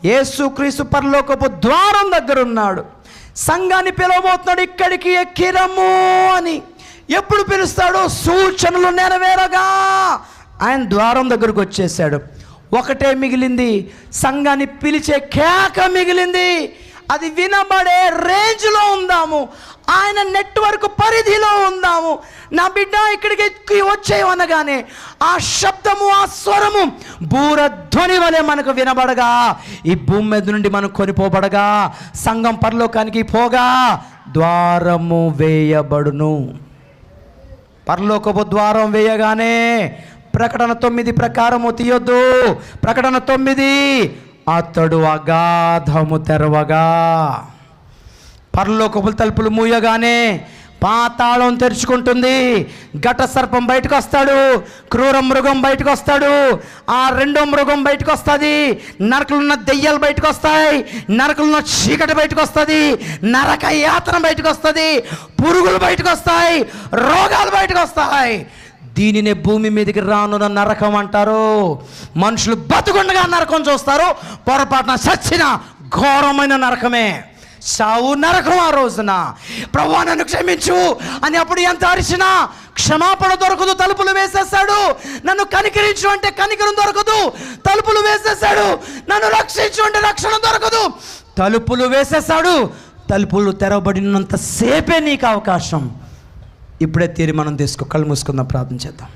Speaker 1: యేసుక్రీస్తు పరలోకపు ద్వారం దగ్గర ఉన్నాడు. సంఘాన్ని పిలవబోతున్నాడు, ఇక్కడికి ఎక్కిరమ్ము అని. ఎప్పుడు పిలుస్తాడో సూచనలు నెరవేరగా ఆయన ద్వారం దగ్గరకు వచ్చేసాడు. ఒకటే మిగిలింది, సంఘాన్ని పిలిచే కేక మిగిలింది. అది వినబడే రేంజ్లో ఉందాము, ఆయన నెట్వర్క్ పరిధిలో ఉందాము. నా బిడ్డ ఇక్కడికి వచ్చేయమనగానే ఆ శబ్దము, ఆ స్వరము బూరధ్వని వలె మనకు వినబడగా, ఈ భూమి మీద నుండి మనం కొనిపోబడగా, సంఘం పరలోకానికి పోగా ద్వారము వేయబడును. పరలోకపు ద్వారం వేయగానే ప్రకటన 9 ప్రకారము తీయొద్దు. ప్రకటన 9, అతడు అగాధము తెరవగా, పరలోకపు తలుపులు మూయగానే పాతాళం తెరుచుకుంటుంది. ఘట సర్పం బయటకు వస్తాడు, క్రూర మృగం బయటకు వస్తాడు, ఆ రెండో మృగం బయటకు వస్తుంది, నరకలున్న దెయ్యాలు బయటకు వస్తాయి, నరకలున్న చీకటి బయటకు వస్తుంది, నరక యాతన బయటకు వస్తుంది, పురుగులు బయటకు వస్తాయి, రోగాలు బయటకు వస్తాయి. దీనినే భూమి మీదకి రానున్న నరకం అంటారు. మనుషులు బతుకుండగా నరకం చూస్తారు, పొరపాటున చచ్చిన ఘోరమైన నరకమే. సావు నరకం. ఆ రోజున ప్రభువా నన్ను క్షమించు అని అప్పుడు ఎంత అరిచినా క్షమాపణ దొరకదు, తలుపులు వేసేస్తాడు. నన్ను కనికరించు అంటే కనికరం దొరకదు, తలుపులు వేసేస్తాడు. నన్ను రక్షించు అంటే రక్షణ దొరకదు, తలుపులు వేసేస్తాడు. తలుపులు తెరవబడినంత సేపే నీకు అవకాశం. ఇప్పుడే తీరి మనం తీసుకో, కళ్ళు మూసుకుందాం, ప్రార్థన చేద్దాం.